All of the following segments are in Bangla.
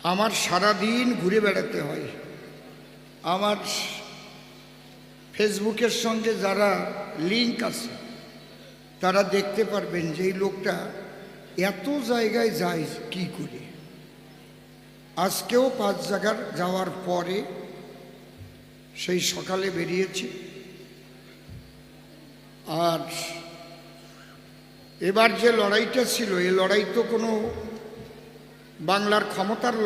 আমার সারাদিন ঘুরে বেড়াতে হয়। আমার ফেসবুকের সঙ্গে যারা লিঙ্ক আছে তারা দেখতে পারবেন যে এই লোকটা এত জায়গায় যায় কি করে। আজকেও 5 জায়গার যাওয়ার পরে সেই সকালে বেরিয়েছি। আর এবার যে লড়াইটা ছিল এই লড়াই তো কোনো বাংলার ক্ষমতার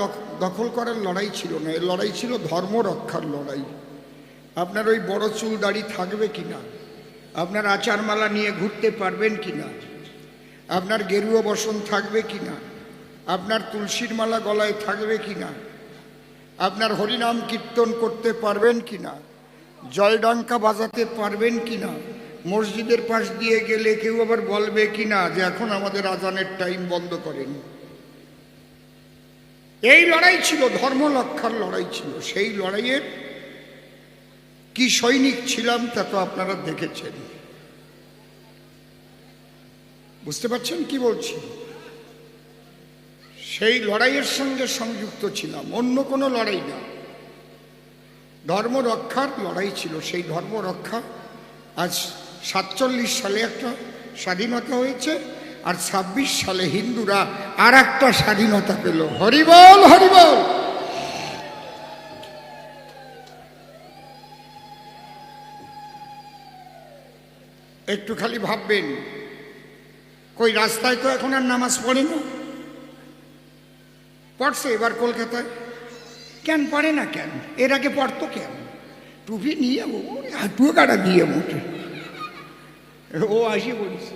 দখল করার লড়াই ছিল না, এই লড়াই ছিল ধর্ম রক্ষার লড়াই। আপনার ওই বড় চুল দাড়ি থাকবে কিনা, আপনার আচারমালা নিয়ে ঘুরতে পারবেন কিনা, আপনার গেরুয়া বসন থাকবে কিনা, আপনার তুলসীর মালা গলায় থাকবে কিনা, আপনার হরিনাম কীর্তন করতে পারবেন কিনা, জয়ডঙ্কা বাজাতে পারবেন কিনা, মসজিদের পাশ দিয়ে গেলে কেউ আবার বলবে কিনা যে এখন আমাদের আজানের টাইম বন্ধ করেন। এই লড়াই ছিল, ধর্ম রক্ষার লড়াই ছিল। সেই লড়াইয়ের কি সৈনিক ছিলাম তা তো আপনারা দেখেছেন, বুঝতে পারছেন কি বলছি। সেই লড়াইয়ের সঙ্গে সংযুক্ত ছিলাম, অন্য কোনো লড়াই না, ধর্ম রক্ষার লড়াই ছিল। সেই ধর্ম রক্ষা আজ 47 সালে একটা স্বাধীনতা হয়েছে, আর 26 সালে হিন্দুরা আর একটা স্বাধীনতা পেল। হরিবল হরিবল। একটু খালি ভাববেন, কই রাস্তায় তো এখন আর নামাজ পড়ে না, পড়ছে এবার কলকাতায়, কেন পড়ে না কেন? এর আগে পড়তো কেন? টুপি নিয়ে ও হাঁটুও কাটা দিয়ে মোটে ও আসি বলিস।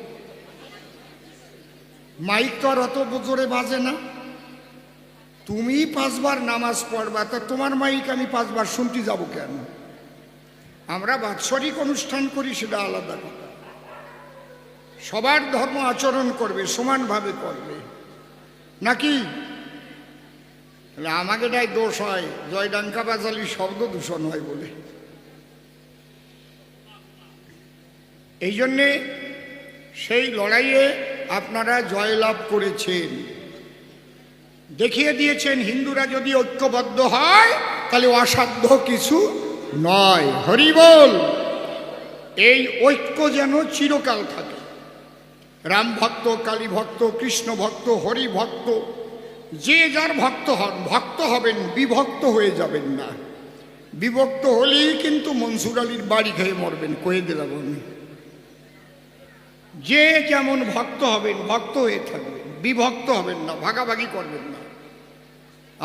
মাইক তো আর অত জোরে বাজে না। তুমি 5 বার নামাজ পড়বা, তা তোমার মাইক আমি 5 বার শুনতে যাব কেন? আমরা বাৎসরিক অনুষ্ঠান করি, সেটা আলাদা কথা। সবার ধর্ম আচরণ করবে, সমানভাবে করবে, নাকি? আমাকে এটাই দোষ হয়, জয়ডঙ্কা বাজালি শব্দ দূষণ হয় বলে। এই জন্যে সেই লড়াইয়ে আপনারা জয়লাভ করেছেন, দেখিয়ে দিয়েছেন হিন্দুরা যদি ঐক্যবদ্ধ হয় তাহলে অসাধ্য কিছু নয়। হরিবল। এই ঐক্য যেন চিরকাল থাকে। রাম ভক্ত, কালী ভক্ত, কৃষ্ণ ভক্ত, হরি ভক্ত, যে যার ভক্ত হন, ভক্ত হবেন, বিভক্ত হয়ে যাবেন না। বিভক্ত হলেই কিন্তু মনসুর আলীর বাড়ি খেয়ে মরবেন, কয়ে দিলাম আমি। যে যেমন ভক্ত হবেন, ভক্ত হয়ে থাকবেন, বিভক্ত হবেন না, ভাগাভাগি করবেন না।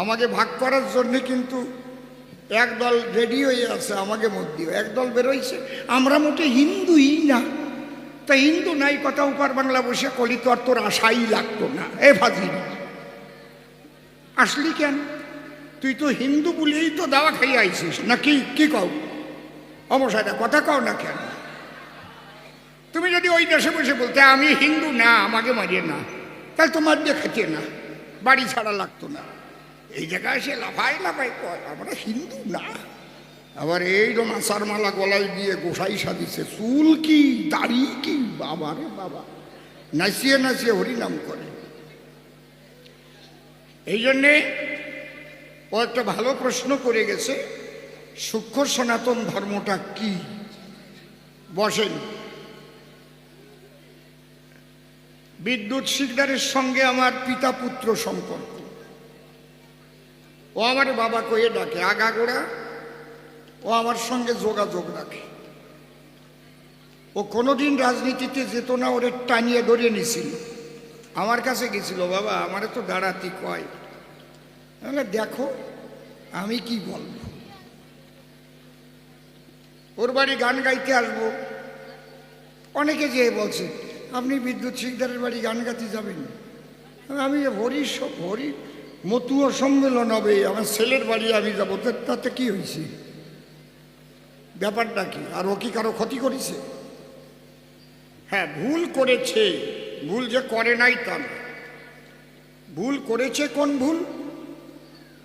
আমাকে ভাগ করার জন্যে কিন্তু একদল রেডি হয়ে আছে, আমাকে মত দিও। একদল বেরোইছে, আমরা মোটে হিন্দুই না। তা হিন্দু নাই কথা উপার বাংলা বসে কলি, তো আর তোর আশাই লাগতো না। এ ভাজি আসলি কেন? তুই তো হিন্দু বলেই তো দাওয়া খাইয়ে আইছিস নাকি? কি কও অমশাইটা, কথা কও না কেন? তুমি যদি ওই দেশে বসে বলতে আমি হিন্দু না, আমাকে মারিয়ে না, তাহলে তোমার দিয়ে খেতে না, বাড়ি ছাড়া লাগতো না। এই জায়গায় সে লাফাই লাফাই কয় আমরা হিন্দু না। আবার এইরকম আচার মালা গলায় দিয়ে গোসাই সাজিছে, চুল কি দাড়ি কি, বাবা রে বাবা, নাচিয়ে নাচিয়ে হরিনাম করে। এই জন্যে ও একটা ভালো প্রশ্ন করে গেছে, সূক্ষ্ম সনাতন ধর্মটা কি? বসেন। বিদ্যুৎ শিকদারের সঙ্গে আমার পিতা পুত্র সম্পর্ক। ও আমার বাবা কয়ে ডাকে, আগাগোড়া ও আমার সঙ্গে যোগাযোগ রাখে। ও কোনোদিন রাজনীতিতে যেত না, ওরে টানিয়ে ধরে নিছিল, আমার কাছে গেছিল, বাবা আমারে তো দাঁড়াতি কয়। তাহলে দেখো আমি কি বলবো। ওর বাড়ি গান গাইতে আসবো, অনেকে যেয়ে বলছে আপনি বিদ্যুৎ শিকদারের বাড়ি গান গাইতে যাবেন? আমি হরি মতুয়া সম্মেলন হবে, আমার ছেলের বাড়ি আমি যাবো, তাতে কি হয়েছে? ব্যাপারটা কি? আর ও কি কারো ক্ষতি করেছে? হ্যাঁ, ভুল করেছে, ভুল যে করে নাই তা না। ভুল করেছে। কোন ভুল?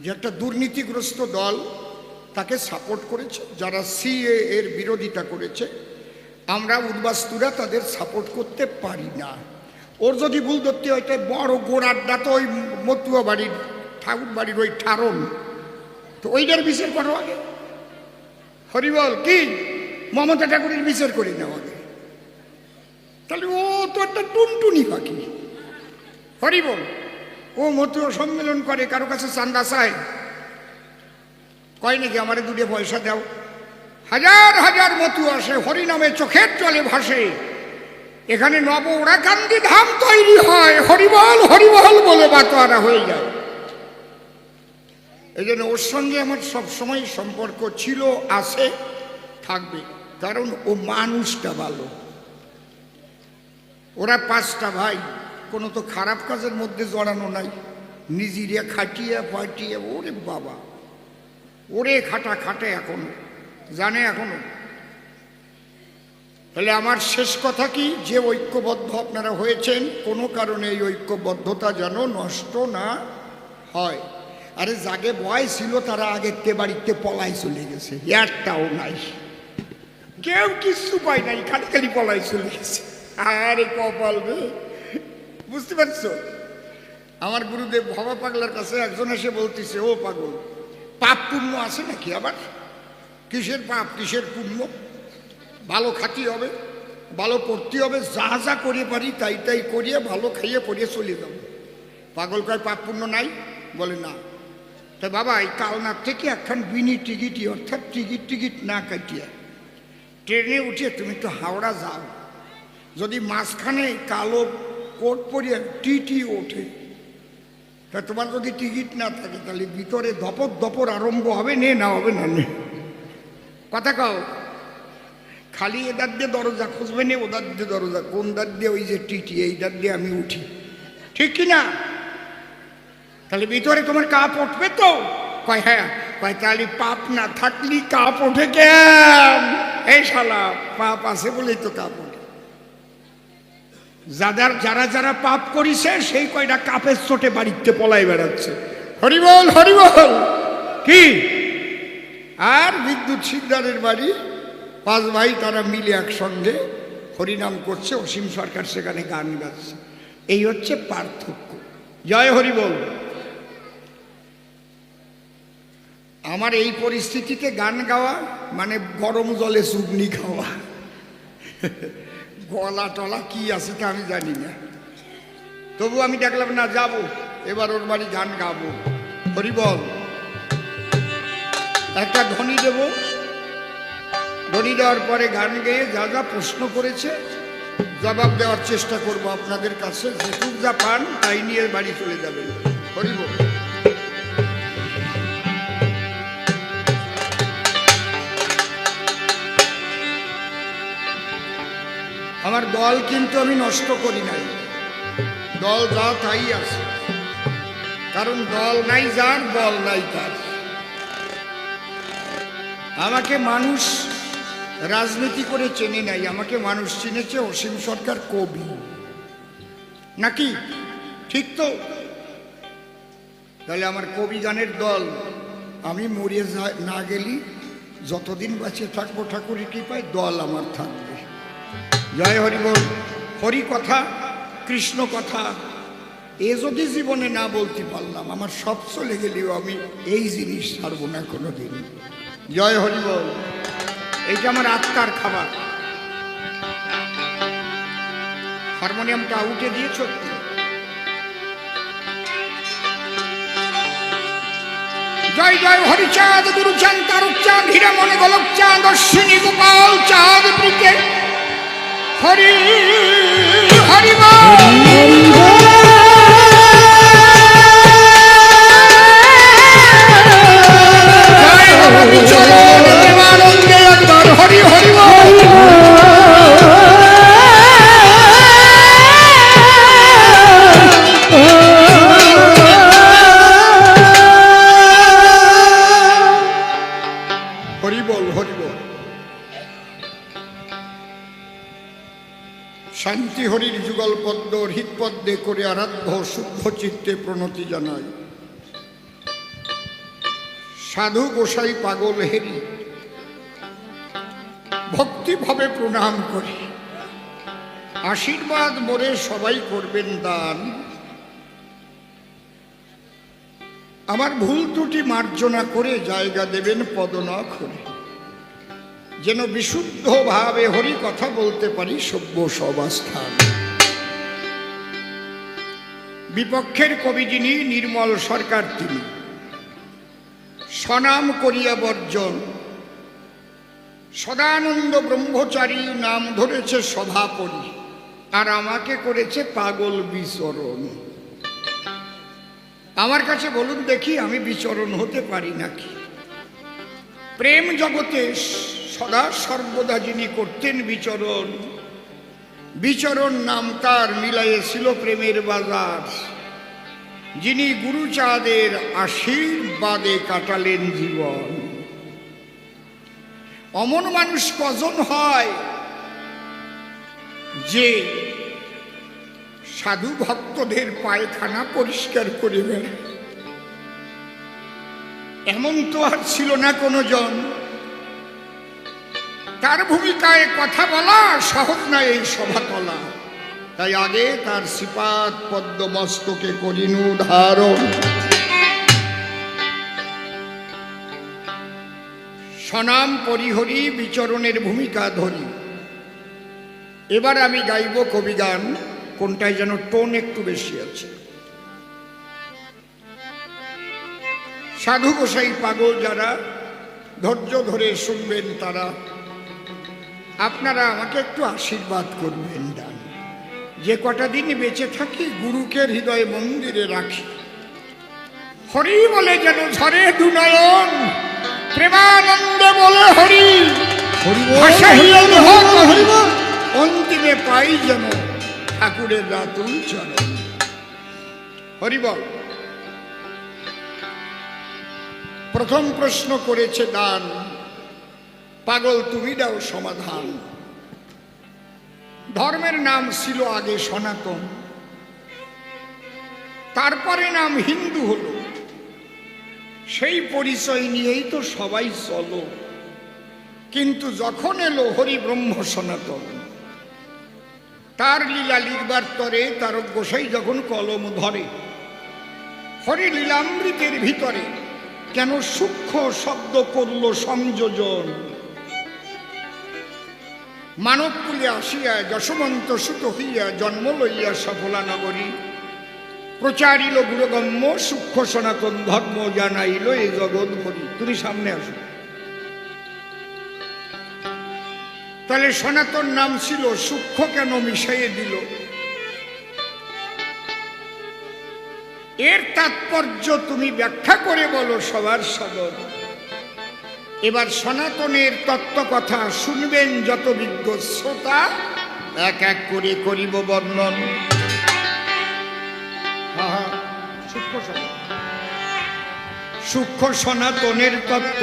যে একটা দুর্নীতিগ্রস্ত দল তাকে সাপোর্ট করেছে, যারা সিএ এর বিরোধিতা করেছে। আমরা উদ্বাস্তুরা তাদের সাপোর্ট করতে পারি না। ওর যদি ভুল ধরতে হয়, বড় গোড়াড্ডা তো ওই মতুয়া বাড়ির ঠাকুর বাড়ির ওই ঠারণ, তো ওইটার বিচার করো আগে। হরিবল কি মমতা ঠাকুরের বিচার করি না আগে, তাহলে ও তো একটা টুনটুনি পাখি। হরিবল ও মতুয়া সম্মেলন করে, কারো কাছে চান্দা চায়, কয় নাকি আমারে দুটো পয়সা দাও। হাজার হাজার মতুয়া আসে, হরিনামে চোখের জলে ভাসে, এখানে নব ওরাকান্দি ধাম তৈরি হয়, হরিবল হরিবল বলে বাতোয়ারা হয়ে যায়। এই জন্য ওর সঙ্গে আমার সবসময় সম্পর্ক ছিল, আছে, থাকবে, কারণ ও মানুষটা ভালো। ওরা 5টা ভাই, কোনো তো খারাপ কাজের মধ্যে জড়ানো নাই, নিজেরা খাটিয়ে পাটিয়ে, ওরে বাবা ওরে খাটে এখনো, জানে এখনো। তাহলে আমার শেষ কথা কি, যে ঐক্যবদ্ধ আপনারা হয়েছেন, কোনো কারণে এই ঐক্যবদ্ধতা যেন নষ্ট না হয়। আরে জাগে বয় ছিল তারা আগের বাড়িতে পলাই চলে গেছে, একটাও নাই, কেউ কিছু পায় নাই, খালি খালি পলাই চলে গেছে। আরে কপাল রে, বুঝতে পারছো? আমার গুরুদেব ভবা পাগলার কাছে একজন এসে বলতেছে, ও পাগল, পাপ পুণ্য আছে নাকি? আবার কিসের পাপ কিসের পুণ্য? ভালো খাতি হবে, ভালো পড়তে হবে, যা যা করে পারি তাই তাই করিয়ে ভালো খাইয়ে পড়িয়ে চলে যাব। পাগল কয় পাপ পুণ্য নাই? বলে না। তা বাবা এই কালনার থেকে একখান বিনি টিকিটই, অর্থাৎ টিকিট না কাটিয়ে ট্রেনে উঠিয়ে তুমি তো হাওড়া যাও, যদি মাঝখানে কালো কোট পরিয়ে টিটি ওঠে, তা তোমার যদি টিকিট না থাকে তাহলে ভিতরে দপর দপর আরম্ভ হবে, না হবে না নে, কথা কাও। খালি এদার দিয়ে দরজা খুঁজবে নে, ওদার দিয়ে দরজা, কোন দার দিয়ে ওই যে টিটি, এই দার দিয়ে আমি উঠি, ঠিক কিনা? তাহলে ভিতরে তোমার কাপ উঠবে তো? কয় হ্যাঁ। কয় তাহলে পাপ না থাকলি কাপ ওঠে কেন? এই শালা পাপ আছে বলেই তো কাপ ওঠে। যারা যারা পাপ করিছে সেই কয়টা কাপের চোটে বাড়িতে পলাই বেড়াচ্ছে। হরিবল হরিবল কি? আর বিদ্যুৎ সিকদারের বাড়ি 5 ভাই, তারা মিলে একসঙ্গে হরিনাম করছে, অসীম সরকার সেখানে গান গাচ্ছে। এই হচ্ছে পার্থক্য। জয় হরিবল। আমার এই পরিস্থিতিতে গান গাওয়া মানে গরম জলে চুবনি খাওয়া। গলা টলা কি আছে তা আমি জানি না, তবু আমি দেখলাম না, যাব এবার ওর বাড়ি গান গাবো। হরিবল। একটা ধ্বনি দেব, ধ্বনি দেওয়ার পরে গান গেয়ে যা যা প্রশ্ন করেছে জবাব দেওয়ার চেষ্টা করব আপনাদের কাছে। যেটুক যা পান তাই নিয়ে বাড়ি চলে যাবেন। হরিবল। আমার দল কিন্তু আমি নষ্ট করি নাই, দল যা তাই আছে, কারণ দল নাই যার, বল নাই তার। আমাকে মানুষ রাজনীতি করে চেনে নাই, আমাকে মানুষ চিনেছে অসীম সরকার কবি, নাকি ঠিক তো? তাহলে আমার কবি গানের দল, আমি মরিয়ে না গেলি যতদিন বাঁচিয়ে থাকবো ঠাকুরের কৃপায় দল আমার থাকবে। জয় হরিবল। হরি কথা, কৃষ্ণ কথা এ যদি জীবনে না বলতে পারলাম, আমার সব চলে গেলেও আমি এই জিনিস ছাড়বো না কোনো দিন। জয় হরিবল। এইটা আমার আত্মার খাবার। হারমোনিয়ামটা উঠে দিয়েছ? জয় জয় হরিচাঁদ, গুরুচাঁদ, তারুচাঁদ, হীরামণি, গোলক চাঁদ, অশ্বিনী, গোপাল চাঁদ, প্রীতে হরি হরিবল। হরি হরিবল। হরিবল হরিবল। শান্তি হরির যুগল পদ্ম হৃৎপদ্মে করে আরাধ্য শুদ্ধ চিত্তে প্রণতি জানাই। সাধু গোসাই পাগল হেরি ভক্তিভাবে প্রণাম করি। আশীর্বাদ মোরে সবাই করবেন দান। আমার ভুল ত্রুটি মার্জনা করে জায়গা দেবেন পদনখরে, যেন বিশুদ্ধভাবে হরি কথা বলতে পারি সভ্য সবাস্থান। বিপক্ষের কবি যিনি নির্মল সরকার, তিনি স্বনাম করিয়া বর্জন, সদানন্দ ব্রহ্মচারী নাম ধরেছে সভাপরি, আর আমাকে করেছে পাগল বিচরণ। আমার কাছে বলুন দেখি, আমি বিচরণ হতে পারি নাকি? প্রেম জগতে সদা সর্বদা যিনি করতেন বিচরণ, বিচরণ নাম তার মিলাইয়েছিল প্রেমের বাজার, যিনি গুরুচাঁদের আশীর্বাদে কাটালেন জীবন। অমন মানুষ কজন হয় যে সাধু ভক্তদের পায়খানা পরিষ্কার করে বেড়ায়? এমন তো আর ছিল না কোনো জন। তার ভূমিকায় কথা বলা সহজ না এই সভাতলা, তাই আগে তার শ্রীপাদ পদ্ম মস্তকে করিনু ধারণ। স্বনাম পরিহরি বিচরণের ভূমিকা ধরি। এবার আমি গাইব কবিগান, কোনটায় যেন টোন একটু বেশি আছে। সাধু গোসাই পাগল যারা ধৈর্য ধরে শুনবেন তারা, আপনারা আমাকে একটু আশীর্বাদ করবেন ডান। যে কটা দিন বেঁচে থাকি গুরুকে হৃদয় মন্দিরে রাখি। হরি বলে যেন ঝরে দুনয়ন, প্রেমানন্দে বলে হরি, অন্তিমে পাই যেন ঠাকুরের রাতুল চরণ। হরি বল। প্রথম প্রশ্ন করেছে দান, পাগল তুমি দাও সমাধান। ধর্মের নাম ছিল আগে সনাতন, তারপরে নাম হিন্দু হলো। সেই পরিচয় নিয়েই তো সবাই চলো, কিন্তু যখন এলো হরি ব্রহ্ম সনাতন, তার লীলা লিখবার তরে তারক গোসাই যখন কলম ধরে, হরি লীলামৃতের ভিতরে কেন সূক্ষ্ম শব্দ করল সংযোজন। মানব কুলে আসিয়া যশবন্ত সুত হইয়া জন্ম লইয়া সফলা নগরী, প্রচারিল গুরুগম্য সূক্ষ্ম সনাতন ধর্ম, জানাইল এ জগৎ ভরি। তুমি সামনে আসো। তাহলে সনাতন নাম ছিল, সূক্ষ্ম কেন মিশাইয়ে দিল? এর তাৎপর্য তুমি ব্যাখ্যা করে বলো সবার সদর। এবার সনাতনের তত্ত্ব কথা শুনবেন যত বিজ্ঞ শ্রোতা, এক এক করে করিব বর্ণন। সূক্ষ্ম সনাতনের তত্ত্ব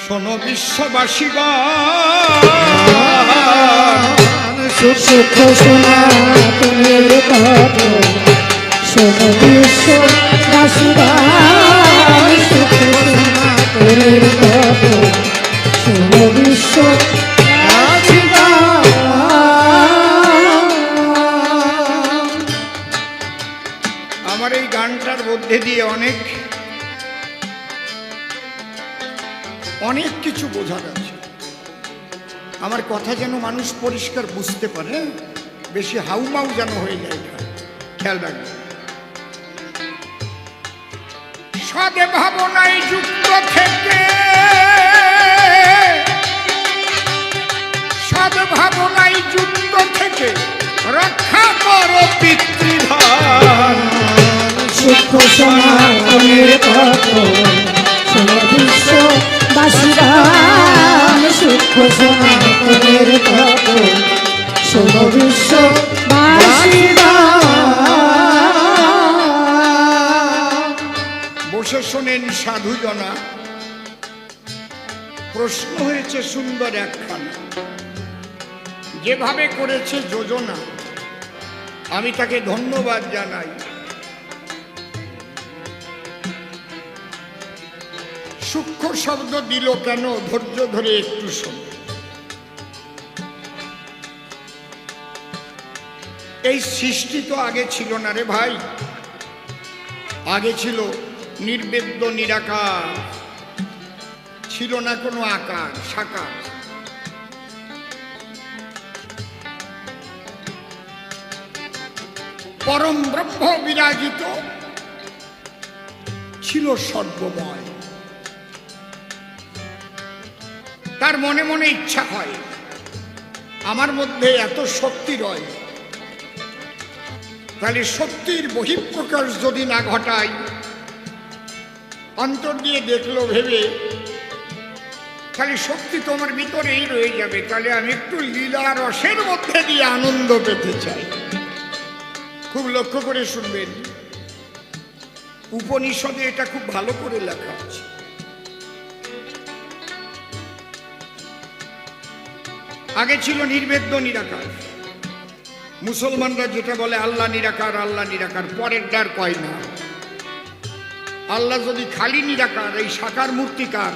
শোনো বিশ্ববাসীগণ, সূক্ষ্ম সনাতনের তত্ত্ব শোনো বিশ্ববাসীগণ, সূক্ষ্ম সনাতনের তত্ত্ব শোনো বিশ্ববাসীগণ। আমার এই গানটার মধ্যে দিয়ে অনেক কিছু বোঝা যাচ্ছে। আমার কথা যেন মানুষ পরিষ্কার বুঝতে পারে, বেশি হাউমাউ যেন হয়ে যায় না, খেয়াল রাখবে। সদে ভাবনায় যুক্ত থেকে, সদ ভাবনায় যুক্ত থেকে রক্ষা করো পিতৃধন। সূক্ষ্ম সনাতনের তত্ত্ব শোনো বিশ্ববাসীগণ, সূক্ষ্ম সনাতনের তত্ত্ব শোনো বিশ্ববাসীগণ। বসে শোনেন সাধুজনা। প্রশ্ন হয়েছে সুন্দর একখানা, যেভাবে করেছে যোজনা, আমি তাকে ধন্যবাদ জানাই। সূক্ষ্ম শব্দ দিল কেন, ধৈর্য ধরে একটু শোন। এই সৃষ্টি তো আগে ছিল না রে ভাই, আগে ছিল নির্বেদ্য নিরাকার, ছিল না কোনো আকার সাকার। পরম ব্রহ্ম বিরাজিত ছিল সর্বময়। তার মনে মনে ইচ্ছা হয় আমার মধ্যে এত শক্তি রয়, তাহলে শক্তির বহিঃপ্রকাশ যদি না ঘটাই, অন্তর দিয়ে দেখলো ভেবে, তাহলে শক্তি তোমার ভিতরেই রয়ে যাবে। তাহলে আমি একটু লীলা রসের মধ্যে দিয়ে আনন্দ পেতে চাই। খুব লক্ষ্য করে শুনবেন, উপনিষদে এটা খুব ভালো করে লেখা আছে। আগে ছিল নির্বেদ্য নিরাকার। মুসলমানরা যেটা বলে আল্লাহ নিরাকার, আল্লাহ নিরাকার, পরের ডার কয় না। আল্লাহ যদি খালি নিরাকার, এই সাকার মূর্তিকার,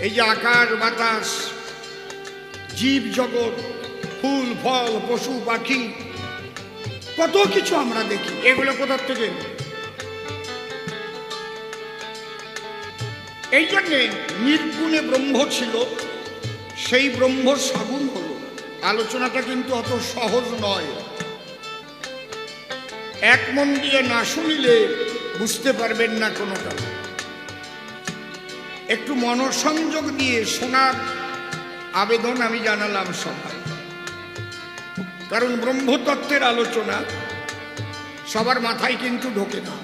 এই যে আকাশ বাতাস জীব জগৎ, ফুল ফল পশু পাখি, কত কিছু আমরা দেখি, এগুলো কোথার থেকে? এই জন্যে নির্গুণে ব্রহ্ম ছিল, সেই ব্রহ্ম সাগুণ হল। আলোচনাটা কিন্তু অত সহজ নয়, এক মন দিয়ে না শুনিলে বুঝতে পারবেন না কোনোটা। একটু মনসংযোগ দিয়ে শোনার আবেদন আমি জানালাম সবাই, কারণ ব্রহ্মতত্ত্বের আলোচনা সবার মাথায় কিন্তু ঢোকে না।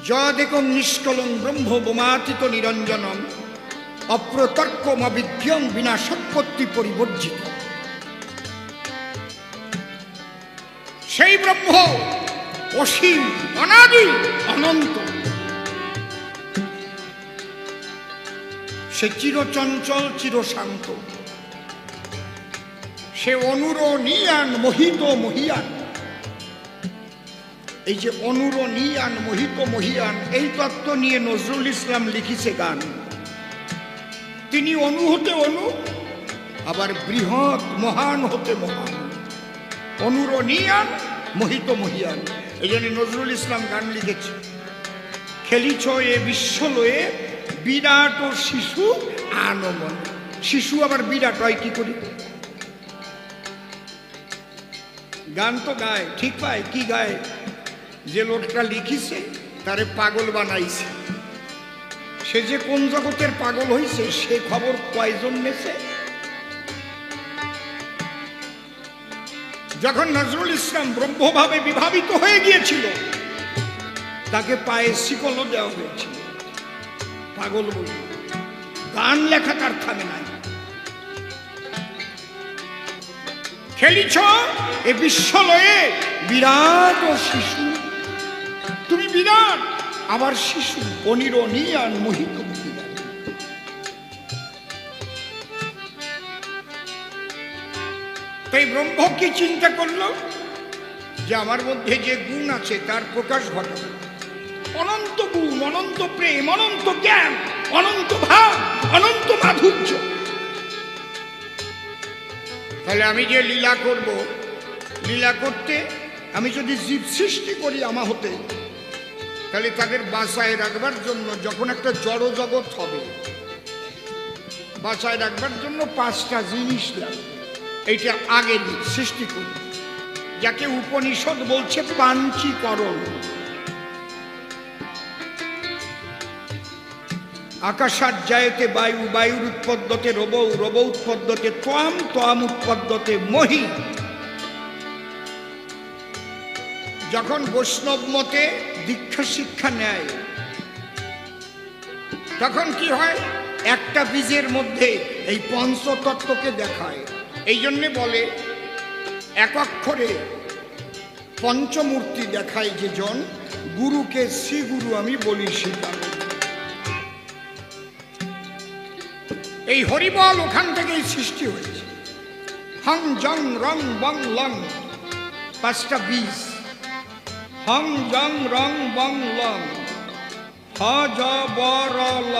যদেকং নিষ্কলং ব্রহ্ম বোমাতীত নিরঞ্জনম অপ্রতর্কম অবিজ্ঞং বিনাশোৎপত্তি পরিবর্জিত। সেই ব্রহ্ম অসীম, অনাদি, অনন্ত। সে চিরচঞ্চল, চিরশান্ত। সে অনুরণীয়ান, মোহিত মহিয়ান। এই যে অনুরণীয়ান, মোহিত মহিয়ান, এই তত্ত্ব নিয়ে নজরুল ইসলাম লিখিছে গান। তিনি অনু হতে অনু, আবার বৃহৎ মহান হতে মহান। অনুরণীয়ান, মোহিত মহিয়ান, এই জন্য নজরুল ইসলাম গান লিখেছে, খেলিছ এ বিশ্বলয়ে বিরাট ও শিশু আনমন। শিশু আবার বিরাট হয় কি করি? গান তো গায়, ঠিক পায়, কি গায়? যে লোকটা লিখিছে তারে পাগল বানাইছে, সে যে কোন জগতের পাগল হইছে সে খবর কয়জন নেছে? যখন নজরুল ইসলাম ব্রহ্মভাবে বিভাবিত হয়ে গিয়েছিল, তাকে পায়ে শিকলও দেওয়া হয়েছিল, পাগল বলে। গান লেখা তার থামে নাই। খেলিছ এ বিশ্বলয়ে বিরাট ও শিশু। তুমি বিরাট, আবার শিশু, অনিরণীয়ান, মোহিত মহিয়ান। তাই ব্রহ্ম কি চিন্তা করলো? যে আমার মধ্যে যে গুণ আছে তার প্রকাশ ঘটাবে। অনন্ত গুণ, অনন্ত প্রেম, অনন্ত জ্ঞান, অনন্ত ভাব, অনন্ত মাধুর্য। তাহলে আমি যে লীলা করব, লীলা করতে আমি যদি জীব সৃষ্টি করি আমার হতে, তাহলে তাদের বাঁচায় রাখবার জন্য যখন একটা জড় জগৎ হবে, বাঁচায় রাখবার জন্য 5টা জিনিস লাগবে। এইটা আগে সৃষ্টি করি, যাকে উপনিষদ বলছে পাঞ্চীকরণ। আকাশাত জায়তে বায়ু, বায়ুর উৎপদ্যতে রবৌ, রব উৎপদ্যতে ত্বাম, ত্বাম উৎপদ্যতে মহি। যখন বৈষ্ণব মতে দীক্ষা শিক্ষা নেয়, তখন কি হয়? একটা বীজের মধ্যে এই পঞ্চতত্ত্বকে দেখায়। এই জন্যে বলে এক অক্ষরে পঞ্চমূর্তি দেখায় যে জন, গুরুকে শ্রী গুরু আমি বলি স্বীকার। এই হরিবল ওখান থেকেই সৃষ্টি হয়েছে। হং জং রং বং লং, 5টা বীজ। হং জং রং বং লং, হ জ ব র ল।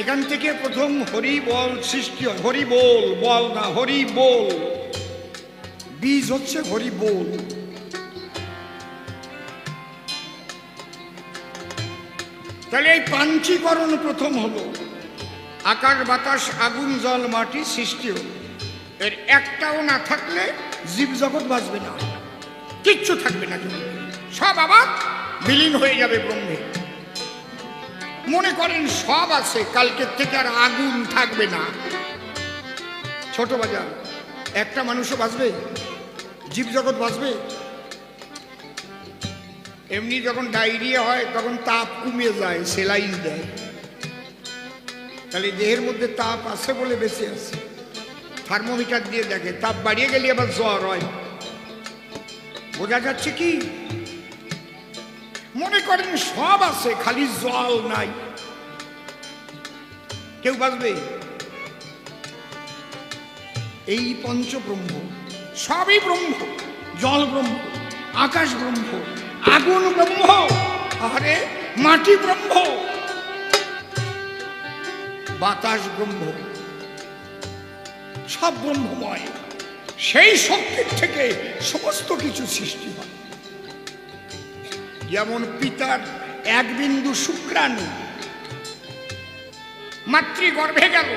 এখান থেকে প্রথম হরি বল সৃষ্টি হয়। হরি বল, বল না, হরি বল, বীজ হচ্ছে হরি বল। তাহলে এই পাঞ্চীকরণ প্রথম হলো, আকাশ বাতাস আগুন জল মাটি সৃষ্টি হলো। এর একটাও না থাকলে জীবজগৎ বাঁচবে না, কিচ্ছু থাকবে না, সব আবার বিলীন হয়ে যাবে ব্রহ্মে। মনে করেন সব আছে, কালকের থেকে আর আগুন থাকবে না, ছোট বাজার, একটা মানুষও বাঁচবে, জীবজগৎ বাঁচবে? এমনি যখন ডায়রিয়া হয় তখন তাপ কমে যায়, সেলাইন দেয়, তাহলে দেহের মধ্যে তাপ আছে বলে বেঁচে আছে। থার্মোমিটার দিয়ে দেখে, তাপ বাড়িয়ে গেলে আবার জ্বর হয়। বোঝা যাচ্ছে কি? মনে করেন সব আছে, খালি জল নাই, কেউ বাঁচবে? এই পঞ্চব্রহ্ম, সবই ব্রহ্ম। জল ব্রহ্ম, আকাশ ব্রহ্ম, আগুন ব্রহ্ম, আরে মাটি ব্রহ্ম, বাতাস ব্রহ্ম, সব ব্রহ্মময়। সেই শক্তির থেকে সমস্ত কিছু সৃষ্টি হয়। যেমন পিতার এক বিন্দু শুক্রাণু মাতৃগর্ভে গেল,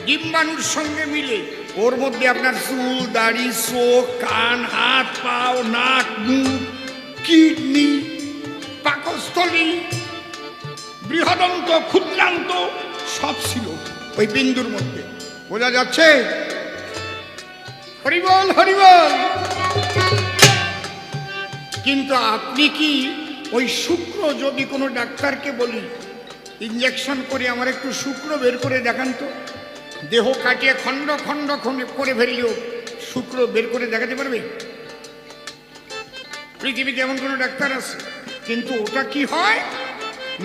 ডিম্বাণুর সঙ্গে মিলে ওর মধ্যে আপনার চুল, দাড়ি, চোখ, কান, হাত, পাও, নাক, মুখ, কিডনি, পাকস্থলী, বৃহদন্ত, ক্ষুদ্রান্ত সব ছিল ওই বিন্দুর মধ্যে। বোঝা যাচ্ছে? হরিবল হরিবল। কিন্তু আপনি কি ওই শুক্র, যদি কোনো ডাক্তারকে বলি ইঞ্জেকশন করে আমার একটু শুক্র বের করে দেখান তো, দেহ কাটিয়ে খণ্ড খণ্ড করে ফেললেও শুক্র বের করে দেখাতে পারবে? পৃথিবীতে এমন কোনো ডাক্তার আছে? কিন্তু ওটা কি হয়,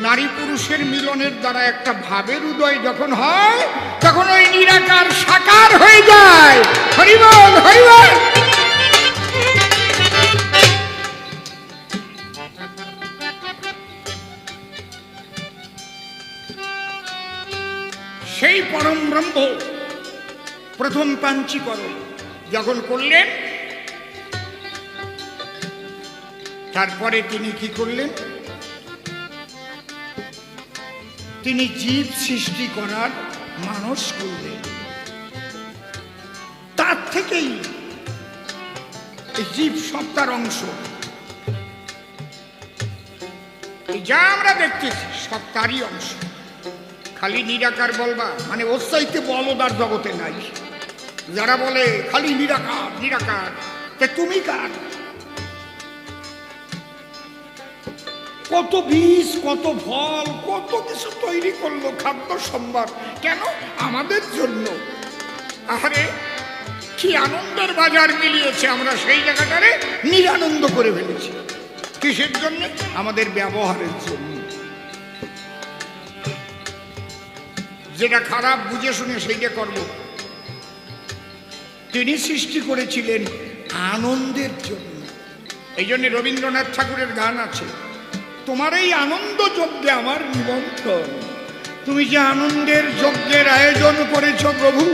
নারী পুরুষের মিলনের দ্বারা একটা ভাবের উদয় যখন হয়, তখন ওই নিরাকার সাকার হয়ে যায়। হরিবল হরিবল। সেই পরম ব্রহ্ম প্রথম পাঞ্চীকরণ যখন করলেন, তারপরে তিনি কি করলেন? তিনি জীব সৃষ্টি করার মানস করলেন। তার থেকেই জীব সত্তার অংশ। যা আমরা দেখতেছি সত্তারই অংশ। খালি নিরাকার বলবা মানে ওর চাইতে বলদার জগতে নাই। যারা বলে খালি নিরাকার নিরাকার, তুমি কার? কত বীজ, কত ফল, কত কিছু তৈরি করলো, খাদ্য সম্ভার, কেন? আমাদের জন্য। আরে কি আনন্দের বাজার মিলিয়েছে, আমরা সেই জায়গাটারে নিরানন্দ করে ফেলেছি। কিসের জন্য? আমাদের ব্যবহারের জন্য। যেটা খারাপ বুঝে শুনে সেইটা করব। তিনি সৃষ্টি করেছিলেন আনন্দের জন্য। এই জন্য রবীন্দ্রনাথ ঠাকুরের গান আছে, তোমার এই আনন্দ যজ্ঞে আমার নিমন্ত্রণ। তুমি যে আনন্দের যজ্ঞের আয়োজন করেছ প্রভু,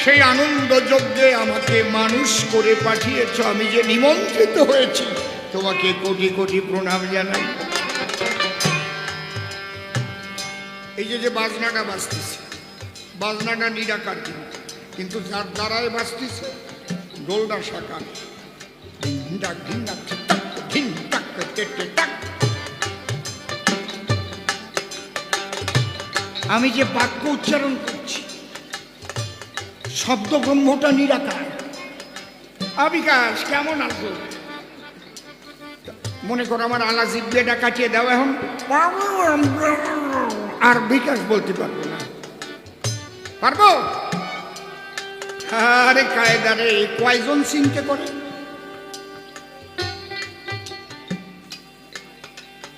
সেই আনন্দ যজ্ঞে আমাকে মানুষ করে পাঠিয়েছ। আমি যে নিমন্ত্রিত হয়েছি, তোমাকে কোটি কোটি প্রণাম জানাই। এই যে বাজনাটা বাজতেছে, বাজনাটা নিরাকার, কিন্তু যার দ্বারায় বাজতেছে গোলদা সাকার। আমি যে বাক্য উচ্চারণ করছি, শব্দ ব্রহ্মটা নিরাকার। আবিকাশ কেমন আছো? মনে করো আমার আলা জিব্বেটা কাটিয়ে দাও এখন, আর বিকাশ বলতে পারবো না। পারবো? আরে কায়দারে কয়জন চিনতে করে?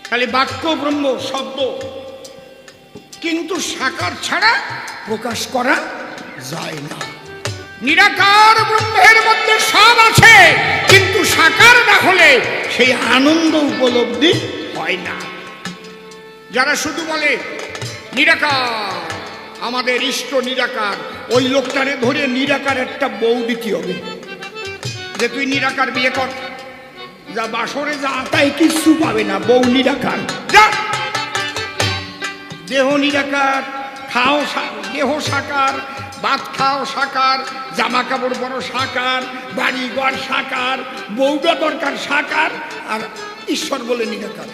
খালি বাক্য ব্রহ্ম শব্দ, কিন্তু সাকার ছাড়া প্রকাশ করা যায় না। নিরাকার ব্রহ্মের মধ্যে সব আছে, কিন্তু সাকার না হলে সেই আনন্দ উপলব্ধি হয় না। যারা শুধু বলে নিরাকার আমাদের ইষ্ট নিরাকার, ওই লোকটারে ধরে নিরাকার একটা বউ দিতে হবে, যে তুই নিরাকার বিয়ে কর, যা বাসরে যা তাই কিচ্ছু পাবে না, বউ নিরাকার, যা দেহ নিরাকার, খাও দেহ সাকার, ভাত খাও সাকার, জামা কাপড় বড় সাকার, বাড়ি ঘর সাকার, বউটা দরকার সাকার, আর ঈশ্বর বলে নিরাকার।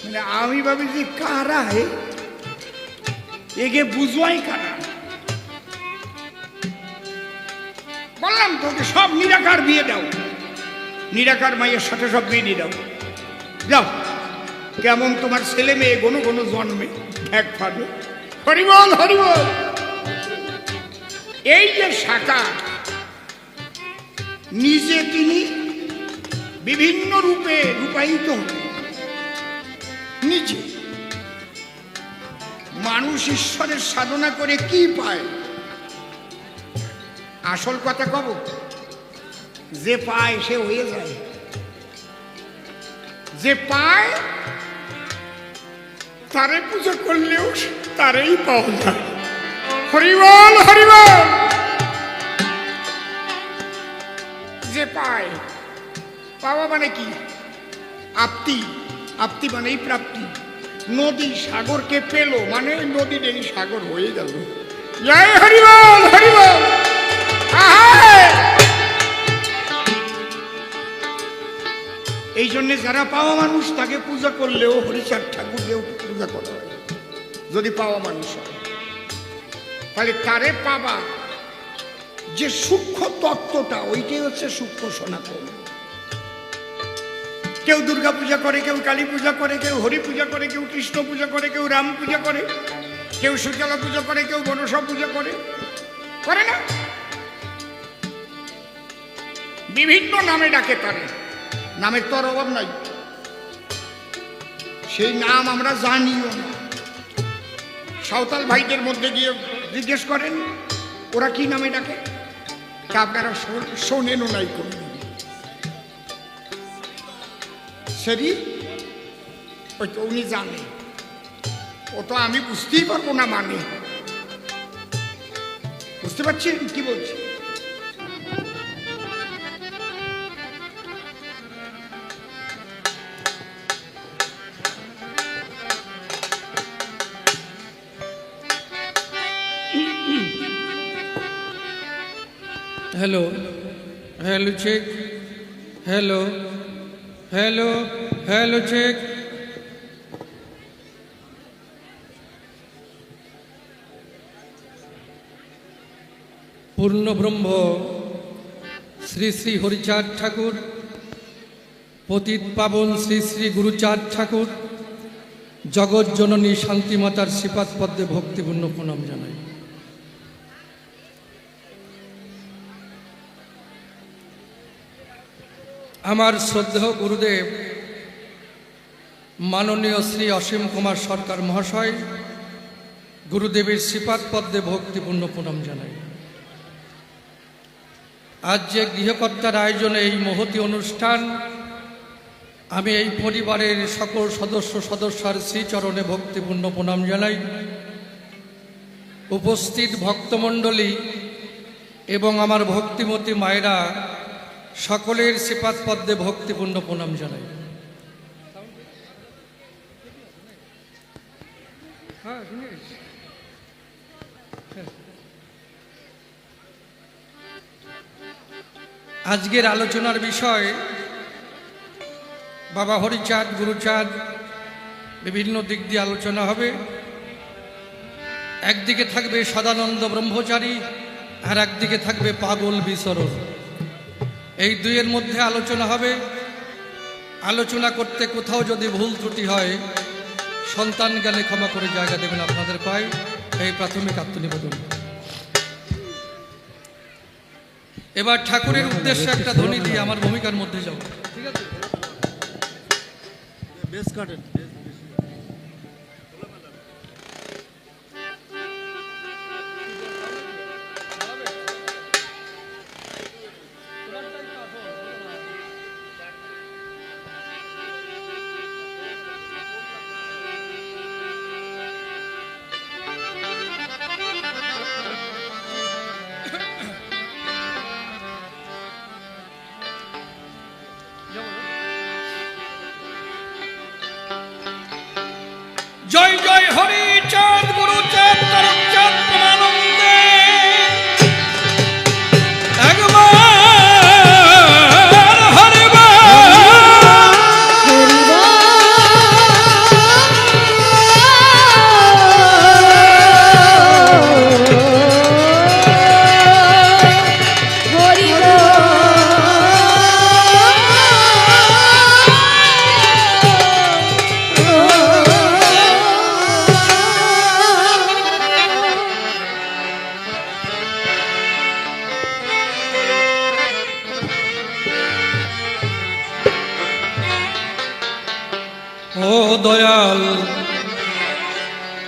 মানে আমি ভাবি যে কারা এগে বুঝোয়াই কারা, বললাম তোকে সব নিরাকার বিয়ে দাও, নিরাকার মায়ের সাথে সব বিয়ে দিয়ে দাও, যাও কেমন তোমার ছেলে মেয়ে কোনো কোনো জন্মে এক পাবে। হরিবল হরিবল। এই যে সাকার, নিজে তিনি বিভিন্ন রূপে রূপায়িত নিজে। মানুষ ঈশ্বরের সাধনা করে কি পায়? আসল কথা কব, যে পায় সে হয়ে যায়, যে পায় তারে পুজো করলেও তারেই পাওয়া যায়। হরিবল হরিবল। যে পায়, পাওয়া মানে কি? আপ্তি, আপ্তি মানেই প্রাপ্তি। নদী সাগরকে পেল মানে নদীর এই সাগর হয়ে গেল। জয় হরিবল হরিবল। এই জন্যে যারা পাওয়া মানুষ তাকে পূজা করলেও হরিচাঁদ ঠাকুরকেও পূজা করা হয়, যদি পাওয়া মানুষ হয়। তাহলে তারে পাবা যে সূক্ষ্ম তত্ত্বটা, ওইটাই হচ্ছে সূক্ষ্ম সনাতন। কেউ দুর্গা পূজা করে, কেউ কালী পূজা করে, কেউ হরি পূজা করে, কেউ কৃষ্ণ পূজা করে, কেউ রাম পূজা করে, কেউ শীতলা পূজা করে, কেউ মনসা পূজা করে, করে না? বিভিন্ন নামে ডাকে তারে, নামের তো আর অভাব নাই। সেই নাম আমরা জানিও না। সাঁওতাল ভাইদের মধ্যে গিয়ে জিজ্ঞেস করেন ওরা কি নামে ডাকে, তা আপনারা শোনেনও নাই কোনো। সেরি ওই তো উনি জানে, ও তো আমি বুঝতেই পারবো না, মানে বুঝতে পারছেন কি বলছি? Hello hello check, hello hello hello check. पूर्ण ब्रह्म श्री श्री हरिचाँद ठाकुर, पतित पावन श्री श्री गुरुचाँद ठाकुर, जगत जननी शांतिमातार श्रीपाद पद्मे भक्तिपूर्ण प्रणाम जानाई। আমার শ্রদ্ধেয় গুরুদেব মাননীয় শ্রী অসীম কুমার সরকার মহাশয়, গুরুদেবের শ্রীপাদ পদ্মে ভক্তিপূর্ণ প্রণাম জানাই। আজ যে গৃহকর্তার আয়োজনে এই মহতি অনুষ্ঠান, আমি এই পরিবারের সকল সদস্যার শ্রীচরণে ভক্তিপূর্ণ প্রণাম জানাই। উপস্থিত ভক্তমণ্ডলী এবং আমার ভক্তিমতী মায়েরা সকলের শ্রীপাদ পদ্মে ভক্তিপূর্ণ প্রণাম জানাই। আজকের আলোচনার বিষয় বাবা হরিচাঁদ গুরুচাঁদ, বিভিন্ন দিক দিয়ে আলোচনা হবে। একদিকে থাকবে সদানন্দ ব্রহ্মচারী, আর একদিকে থাকবে পাগল বিচরণ। এই দুইয়ের মধ্যে আলোচনা হবে। আলোচনা করতে কোথাও যদি ভুল ত্রুটি হয়, সন্তান জ্ঞানে ক্ষমা করে জায়গা দেবেন আপনাদের পাই, এই প্রাথমিক আত্মনিবেদন। এবার ঠাকুরের উদ্দেশ্যে একটা ধ্বনি দিয়ে আমার ভূমিকার মধ্যে যাব, ঠিক আছে? বেশ কাটেন।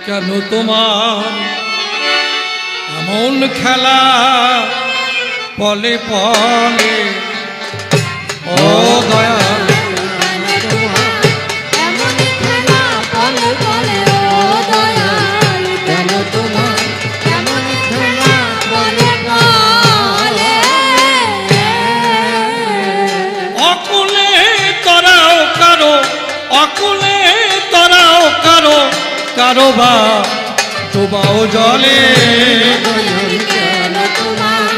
কেন তোমার এমন খেলা পলে পলে ও দয়াল এমন খেলা পলে পলে ও দয়াল কেন তোমার এমন খেলা পলে পলে অকুলে তরাও কারো অকুলে তরাও কারো কারো বা ডোবাও জলে দয়াল কেন তোমার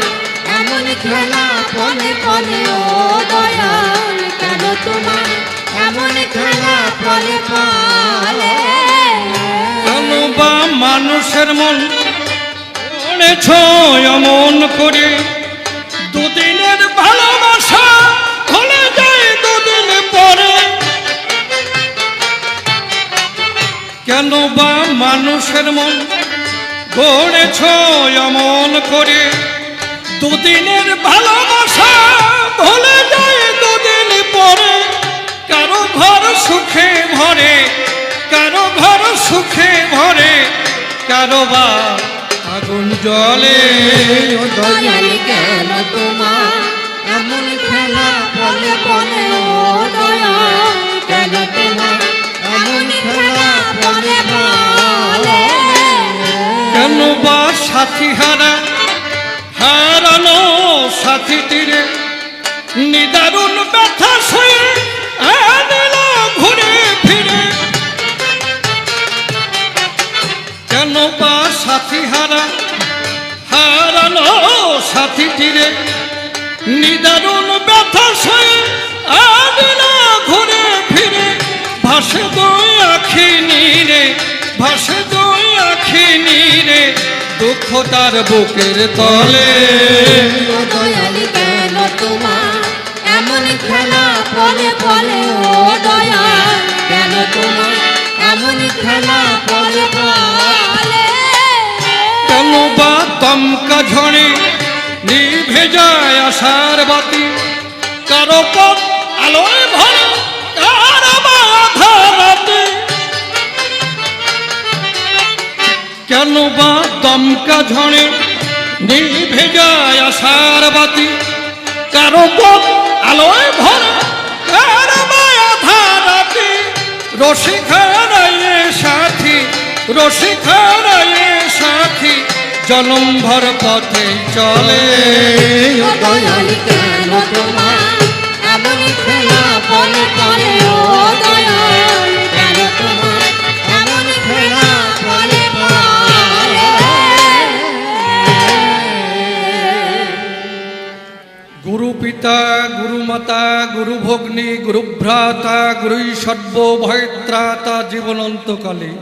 এমন খেলা পলে পলে ও দয়াল কেন তোমার এমন খেলা পলে পলে কেন বা মানুষের মন করেছ এমন করে দুদিনের ভালোবাসা ভুলে যায় দুদিন পরে কেন বা মানুষের মন গড়েছ এমন করে দুদিনের ভালোবাসা ভুলে যায় দুদিন পরে কারো ঘর সুখে ভরে কারো ঘর সুখে ভরে কারো বা আগুন জলে দয়াল কেন তোমার এমন খেলা পলে পলে ও দয়াল কেন তোমার এমন খেলা পলে পলে কেন বা সাথী হারানো সাথীটিরে নিদারুণ ব্যথা সয়ে আনিল ঘুরে ফিরে কেন বা সাথী হারানো সাথীটিরে নিদারুণ ব্যথা সয়ে আনিল ঘুরে ফিরে ভাসে দুই আখি নীরে ভাসে দুই আখি নীরে দুঃখ তার বুকের তলে দয়াল কেন তোমার এমন খেলা পলে পলে ও দয়াল কেন তোমার এমন খেলা পলে পলে কেন বা দমকা ঝড়ে নিভে যায় আশার বাতি কারো পথ আলোয় ভরে কারো বা আধার রাতে কেন বা দমকা ঝড়ে নিভে যায় আশার বাতি কারো পথ আলোয় ভরে কারো বা আধার রাতে রসিখারায়ে সাথী রসিখারায়ে সাথী জনম ভর পথে চলে দয়াল কেন তোমার এমন খেলা পলে পলে ও দয়াল কেন তোমার এমন খেলা পলে পলে গুরু পিতা গুরু মাতা গুরু ভগ্নী গুরু ভ্রাতা গুরুই সর্বভয়ত্রাতা জীবনন্তকালে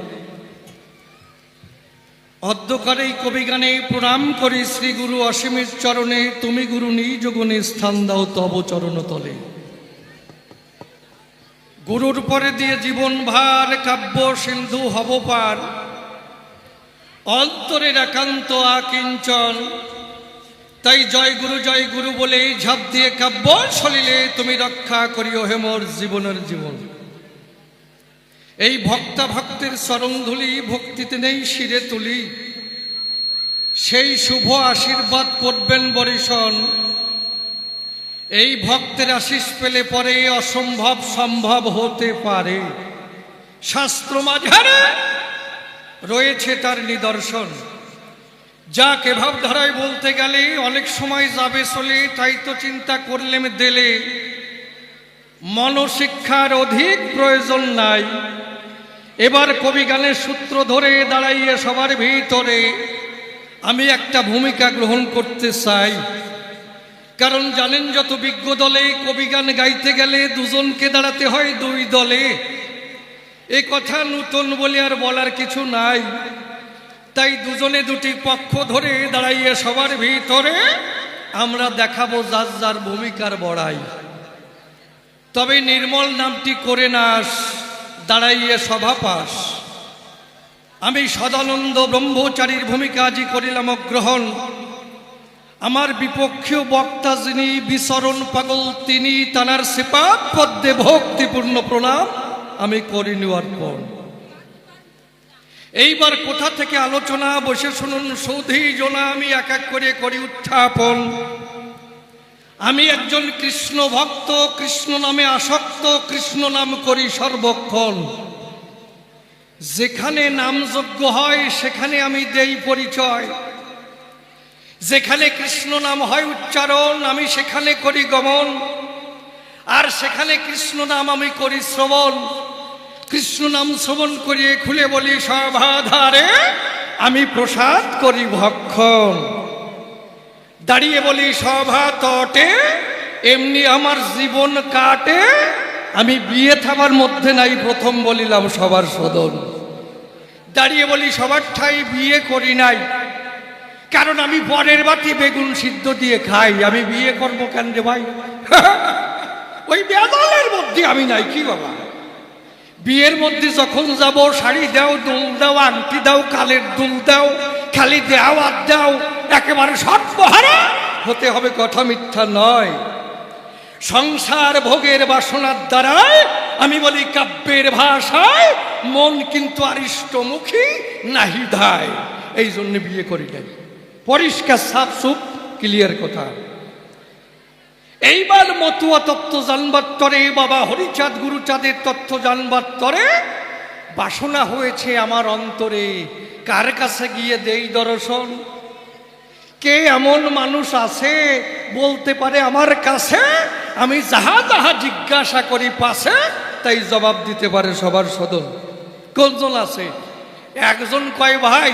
অদ্যকারে কবিগানে প্রণাম করি শ্রী গুরু অসীমের চরণে তুমি গুরু নিজ গুণে স্থান দাও তব চরণ তলে গুরুর পরে দিয়ে জীবন ভার কাব্য সিন্ধু হব পার অন্তরের একান্ত আকিঞ্চন তাই জয় গুরু বলে ঝাঁপ দিয়ে কাব্য সলিলে তুমি রক্ষা করিও হে মোর জীবনের জীবন এই ভক্তা ভক্তের চরণধুলি ভক্তিতে নেই শিরে তুলি সেই শুভ আশীর্বাদ করবেন বরিশন এই ভক্তের আশিস পেলে পরে অসম্ভব সম্ভব হতে পারে শাস্ত্র মাঝারে রয়েছে তার নিদর্শন যাকে ভাবধারায় বলতে গেলে অনেক সময় যাবে চলে তাই তো চিন্তা করলেম দিলে মনশিক্ষার অধিক প্রয়োজন নাই এবার কবি গানের সূত্র ধরে দাঁড়াইয়ে সবার ভিতরে আমি একটা ভূমিকা গ্রহণ করতে চাই কারণ জানেন যত বিজ্ঞ দলে কবি গান গাইতে গেলে দুজনকে দাঁড়াতে হয় দুই দলে এ কথা নূতন বলে আর বলার কিছু নাই তাই দুজনে দুটি পক্ষ ধরে দাঁড়াইয়ে সবার ভিতরে আমরা দেখাবো যার যার ভূমিকার বড়াই তবে নির্মল নামটি করে নাস দাঁড়াইয়ে সভা পাস আমি সদানন্দ ব্রহ্মচারীর ভূমিকা আজি করিলাম গ্রহণ আমার বিপক্ষীয় বক্তা যিনি বিচরণ পাগল তিনি তানার সেপা পদ্মে ভক্তিপূর্ণ প্রণাম আমি করিনি অর্পণ এইবার কোথা থেকে আলোচনা, বসে শুনুন সৌধি জোনা, আমি এক এক করে করি উত্থাপন। আমি একজন কৃষ্ণ ভক্ত, কৃষ্ণ নামে আসক্ত, কৃষ্ণ নাম করি সর্বক্ষণ। যেখানে নামযজ্ঞ হয় সেখানে আমি দেই পরিচয়, যেখানে কৃষ্ণ নাম হয় উচ্চারণ আমি সেখানে করি গমন, আর সেখানে কৃষ্ণ নাম আমি করি শ্রবণ। কৃষ্ণ নাম শ্রবণ করিয়ে খুলে বলি সভাধারে আমি প্রসাদ করি ভক্ষণ। দাঁড়িয়ে বলি সভা তটে এমনি আমার জীবন কাটে, আমি বিয়ে থাবার মধ্যে নাই প্রথম বলিলাম সবার সদন। দাঁড়িয়ে বলি সবার ঠাই বিয়ে করি নাই, কারণ আমি বরের বাটি বেগুন সিদ্ধ দিয়ে খাই। আমি বিয়ে করবো কেন রে ভাই? ওই বেদালের মধ্যে আমি নাই। কি বাবা, বিয়ের মধ্যে যখন যাব শাড়ি দাও, দুল দাও, আংটি দাও, কালের দুল দাও, খালি দাও আর দাও, একেবারে সর্বহারা হতে হবে, কথা মিথ্যা নয়। সংসার ভোগের বাসনার দ্বারায় আমি বলি কাব্যের ভাষায় মন কিন্তু আরিষ্টমুখী নাহি ধায়। এই জন্য বিয়ে করি নাই। পরিষ্কার সাফ সুপ ক্লিয়ার কথা। এইবার মতুয়া তত্ত্ব জানবার তরে, বাবা হরিচাঁদ গুরুচাঁদের তথ্য জানবার তরে বাসনা হয়েছে আমার অন্তরে, কার কাছে গিয়ে দেই দর্শন। কে এমন মানুষ আছে বলতে পারে আমার কাছে আমি যাহা তাহা জিজ্ঞাসা করি পাশে, তাই জবাব দিতে পারে সবার সদন? কোনজন আছে? একজন কয় ভাই,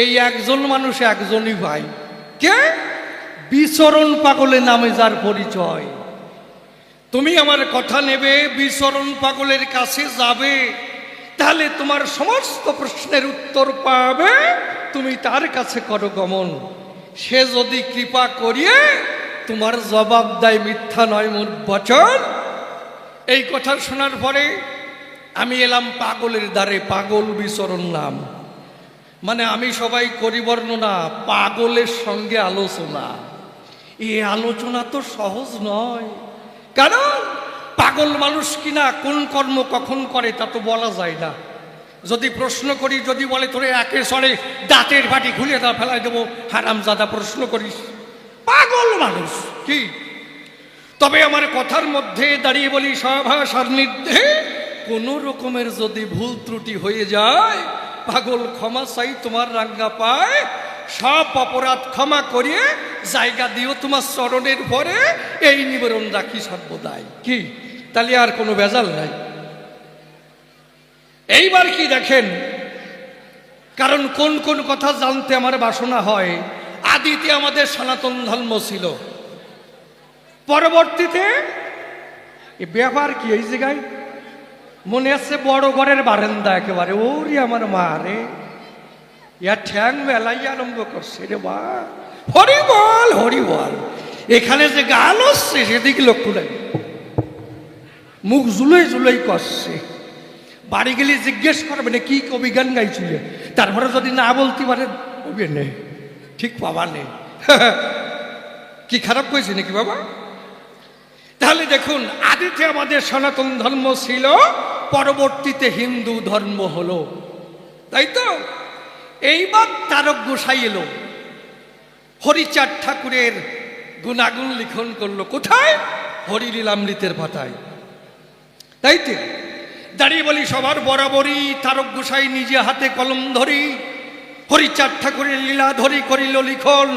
এই একজন মানুষ একজনই ভাই। কে? বিচরণ পাগলে নামে যার পরিচয়। তুমি আমার কথা নেবে, বিচরণ পাগলের কাছে যাবে, তাহলে তোমার সমস্ত প্রশ্নের উত্তর পাবে। তুমি তার কাছে করো গমন, সে যদি কৃপা করিয়ে তোমার জবাব দেয় মিথ্যা নয় মোর বচন। এই কথা শোনার পরে আমি এলাম পাগলের দ্বারে। পাগল বিচরণ নাম মানে আমি সবাই করি বর্ণনা, পাগলের সঙ্গে আলোচনা। এই আলোচনা তো সহজ নয়, কারণ পাগল মানুষ কিনা কোন কর্ম কখন করে তা তো বলা যায় না। যদি প্রশ্ন করি, যদি বলে তোরে একে সরে দাঁতের বাটি খুলে তা ফেলাই দেবো, হারামজাদা প্রশ্ন করিস, পাগল মানুষ কি। তবে আমার কথার মধ্যে দাঁড়িয়ে বলি সভা সান্নিধ্যে কোনো রকমের যদি ভুল ত্রুটি হয়ে যায়, পাগল ক্ষমা চাই তোমার রাঙ্গা পায়। সব অপরাধ ক্ষমা করিয়ে জায়গা দিও তোমার চরণের পরে, এই নিবেদন রাখি সর্বদাই। কি তাহলে আর কোনো ভেজাল নাই। এইবার কি দেখেন, কারণ কোন কোন কথা জানতে আমার বাসনা হয়। আদিতে আমাদের সনাতন ধর্ম ছিল, পরবর্তীতে ব্যাপার কি এই জায়গায় মনে আছে বড় ঘরের বারান্দা একেবারে, ওরে আমার মা রে, ইয়া ঠ্যাং মেলাই আরম্ভ করছে রে বা, হরি বল হরি বল। এখানে যে গান হচ্ছে সেদিকে লক্ষ্য নাই, মুখ জুলাই জুলাই করছে। বাড়ি গেলে জিজ্ঞেস করবে না কি কবি গান গাইছিল, তারপরে যদি না বলতে পারে কবি নেই, ঠিক পাবা নেই। কি খারাপ করেছে নাকি বাবা? তাহলে দেখুন, আদিতে আমাদের সনাতন ধর্ম ছিল, পরবর্তীতে হিন্দু ধর্ম হলো, তাই তো। এইবার তারক গোসাই এলো, হরিচাঁদ ঠাকুরের গুণাগুণ লিখন করলো। কোথায়? হরিলীলামৃতের পাতায়, তাই তো। দাঁড়িয়ে বলি সবার বরাবরই তারক গোসাই নিজে হাতে কলম ধরি হরিচাঁদ ঠাকুরের লীলা ধরি করিল লিখন।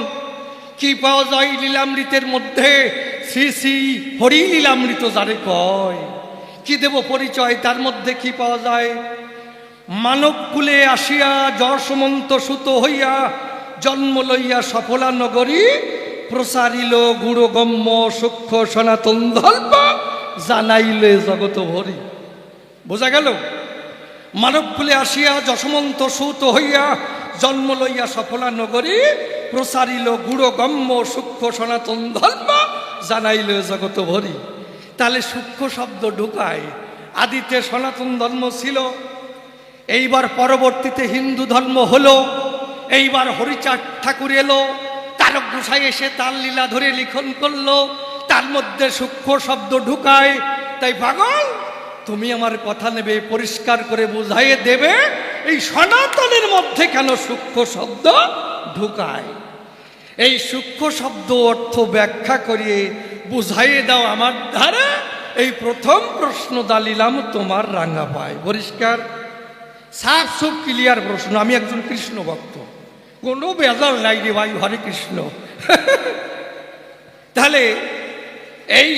কি পাওয়া যায় লীলামৃতের মধ্যে? শ্রী শ্রী হরি লীলামৃত যারে কয়। কি দেব পরিচয়? তার মধ্যে কি পাওয়া যায়? মানব কুলে আসিয়া যশমন্ত সুত হইয়া জন্ম লইয়া সফলা নগরী প্রসারিল গুড়গম্য সূক্ষ্ম সনাতন ধর্ম জানাইলে জগত ভরি। বোঝা গেল? মানব কুলে আসিয়া যশমন্ত সুত হইয়া জন্ম লইয়া সফলা নগরী প্রসারিল গুড়গম্য সূক্ষ্ম সনাতন ধর্ম জানাইল জগত ভরি। তাহলে সূক্ষ্ম শব্দ ঢুকায়। আদিতে সনাতন ধর্ম ছিল, এইবার পরবর্তীতে হিন্দু ধর্ম হলো, এইবার হরিচাঁদ ঠাকুর এলো, তারক গোসাই এসে তার লীলা ধরে লিখন করলো, তার মধ্যে সূক্ষ্ম শব্দ ঢুকায়। তাই পাগল, তুমি আমার কথা নেবে, পরিষ্কার করে বুঝাইয়ে দেবে, এই সনাতনের মধ্যে কেন সূক্ষ্ম শব্দ ঢুকায়? এই সূক্ষ্ম শব্দ অর্থ ব্যাখ্যা করিয়ে বুঝাইয়ে দাও আমার ধারে। এই প্রথম প্রশ্ন দালিলাম তোমার রাঙা পায়। পরিষ্কার সাফ সুপ ক্লিয়ার প্রশ্ন। আমি একজন কৃষ্ণ ভক্ত, কোনো বেজাল নাই রে ভাই, হরে কৃষ্ণ। তাহলে এই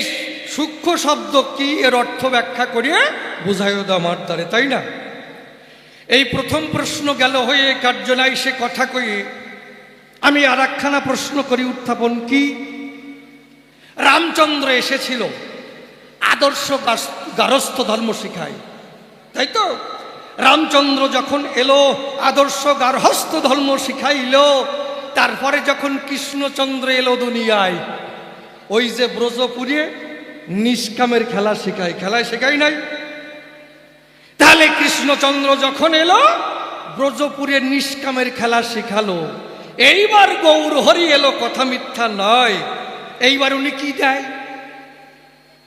সূক্ষ্ম শব্দ কি, এর অর্থ ব্যাখ্যা করিয়ে বুঝাইও দাও আমার দ্বারে, তাই না? এই প্রথম প্রশ্ন গেল হয়ে কার্যনায় সে কথা কয়ে আমি আর একখানা প্রশ্ন করি উত্থাপন। কি? রামচন্দ্র এসেছিল আদর্শ গারস্থ ধর্ম শিখায়, তাই তো? রামচন্দ্র যখন এলো আদর্শ গার্হস্থ ধর্ম শিখাইল, তারপরে যখন কৃষ্ণচন্দ্র এলো দুনিয়ায়, ওই যে ব্রজপুরে নিষ্কামের খেলা শেখায়, খেলায় শেখাই নাই? তাহলে কৃষ্ণচন্দ্র যখন এলো ব্রজপুরে নিষ্কামের খেলা শেখালো। এইবার গৌর হরি এলো, কথা মিথ্যা নয়। এইবার উনি কি দেয়?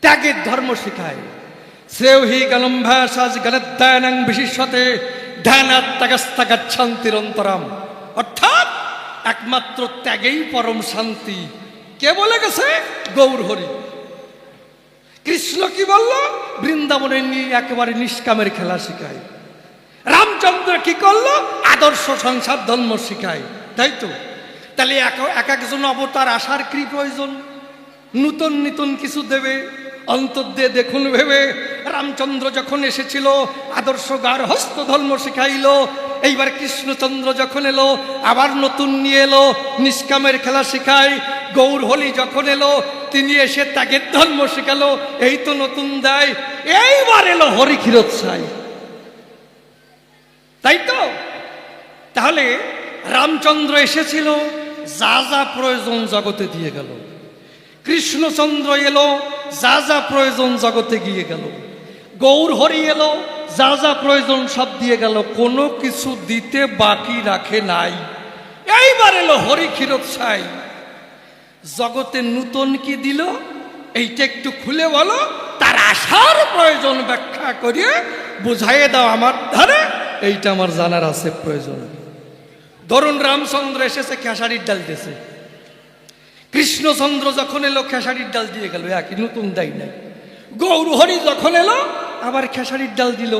ত্যাগের ধর্ম শেখায়। শ্রেয়হি গণম্ভাসাজ গণদ্যানাং বিশিষ্যতে ধ্যানাত্যাগস্তাগাচ্ছান্তিরন্তরাম, অর্থাৎ একমাত্র ত্যাগেই পরম শান্তি। কে বলে গেছে? গৌর হরি। কৃষ্ণ কি বলল? বৃন্দাবনে নিয়ে একেবারে নিষ্কামের খেলা শিখায়। রামচন্দ্র কি করলো? আদর্শ সংসার ধর্ম শিখায়, তাই তো? তাহলে এক একজন অবতার আসার কি প্রয়োজন? নূতন নূতন কিছু দেবে, অন্তর দিয়ে দেখুন ভেবে। রামচন্দ্র যখন এসেছিল আদর্শ গার্হস্থ ধর্ম শিখাইল। এইবার কৃষ্ণচন্দ্র যখন এলো আবার নতুন নিয়ে এলো, নিষ্কামের খেলা শিখায়। গৌর হরি যখন এলো তিনি এসে ত্যাগের ধর্ম শিখালো, এই তো নতুন দেয়। এইবার এলো হরি ক্ষীরোৎসাই, তাই তো? তাহলে রামচন্দ্র এসেছিল, যা যা প্রয়োজন জগতে দিয়ে গেল। কৃষ্ণচন্দ্র এলো, যা যা প্রয়োজন জগতে গিয়ে গেল। গৌর হরি এলো, যা যা প্রয়োজন সব দিয়ে গেল, কোনো কিছু দিতে বাকি রাখে নাই। এইবার এলো হরি ক্ষীরোৎসাই। জগতে নূতন কি দিল এইটা একটু খুলে বলো, তার আসার প্রয়োজন ব্যাখ্যা করিয়ে বুঝাইয়ে দাও আমার ধারে। এইটা আমার জানার আছে প্রয়োজন। ধরুন রামচন্দ্র এসেছে খেসারির ডাল দিয়েছে, কৃষ্ণচন্দ্র যখন এলো খেসারির ডাল দিয়ে গেল, একই, নতুন দেয় নাই। গৌর হরি যখন এলো আবার খেসারির ডাল দিল।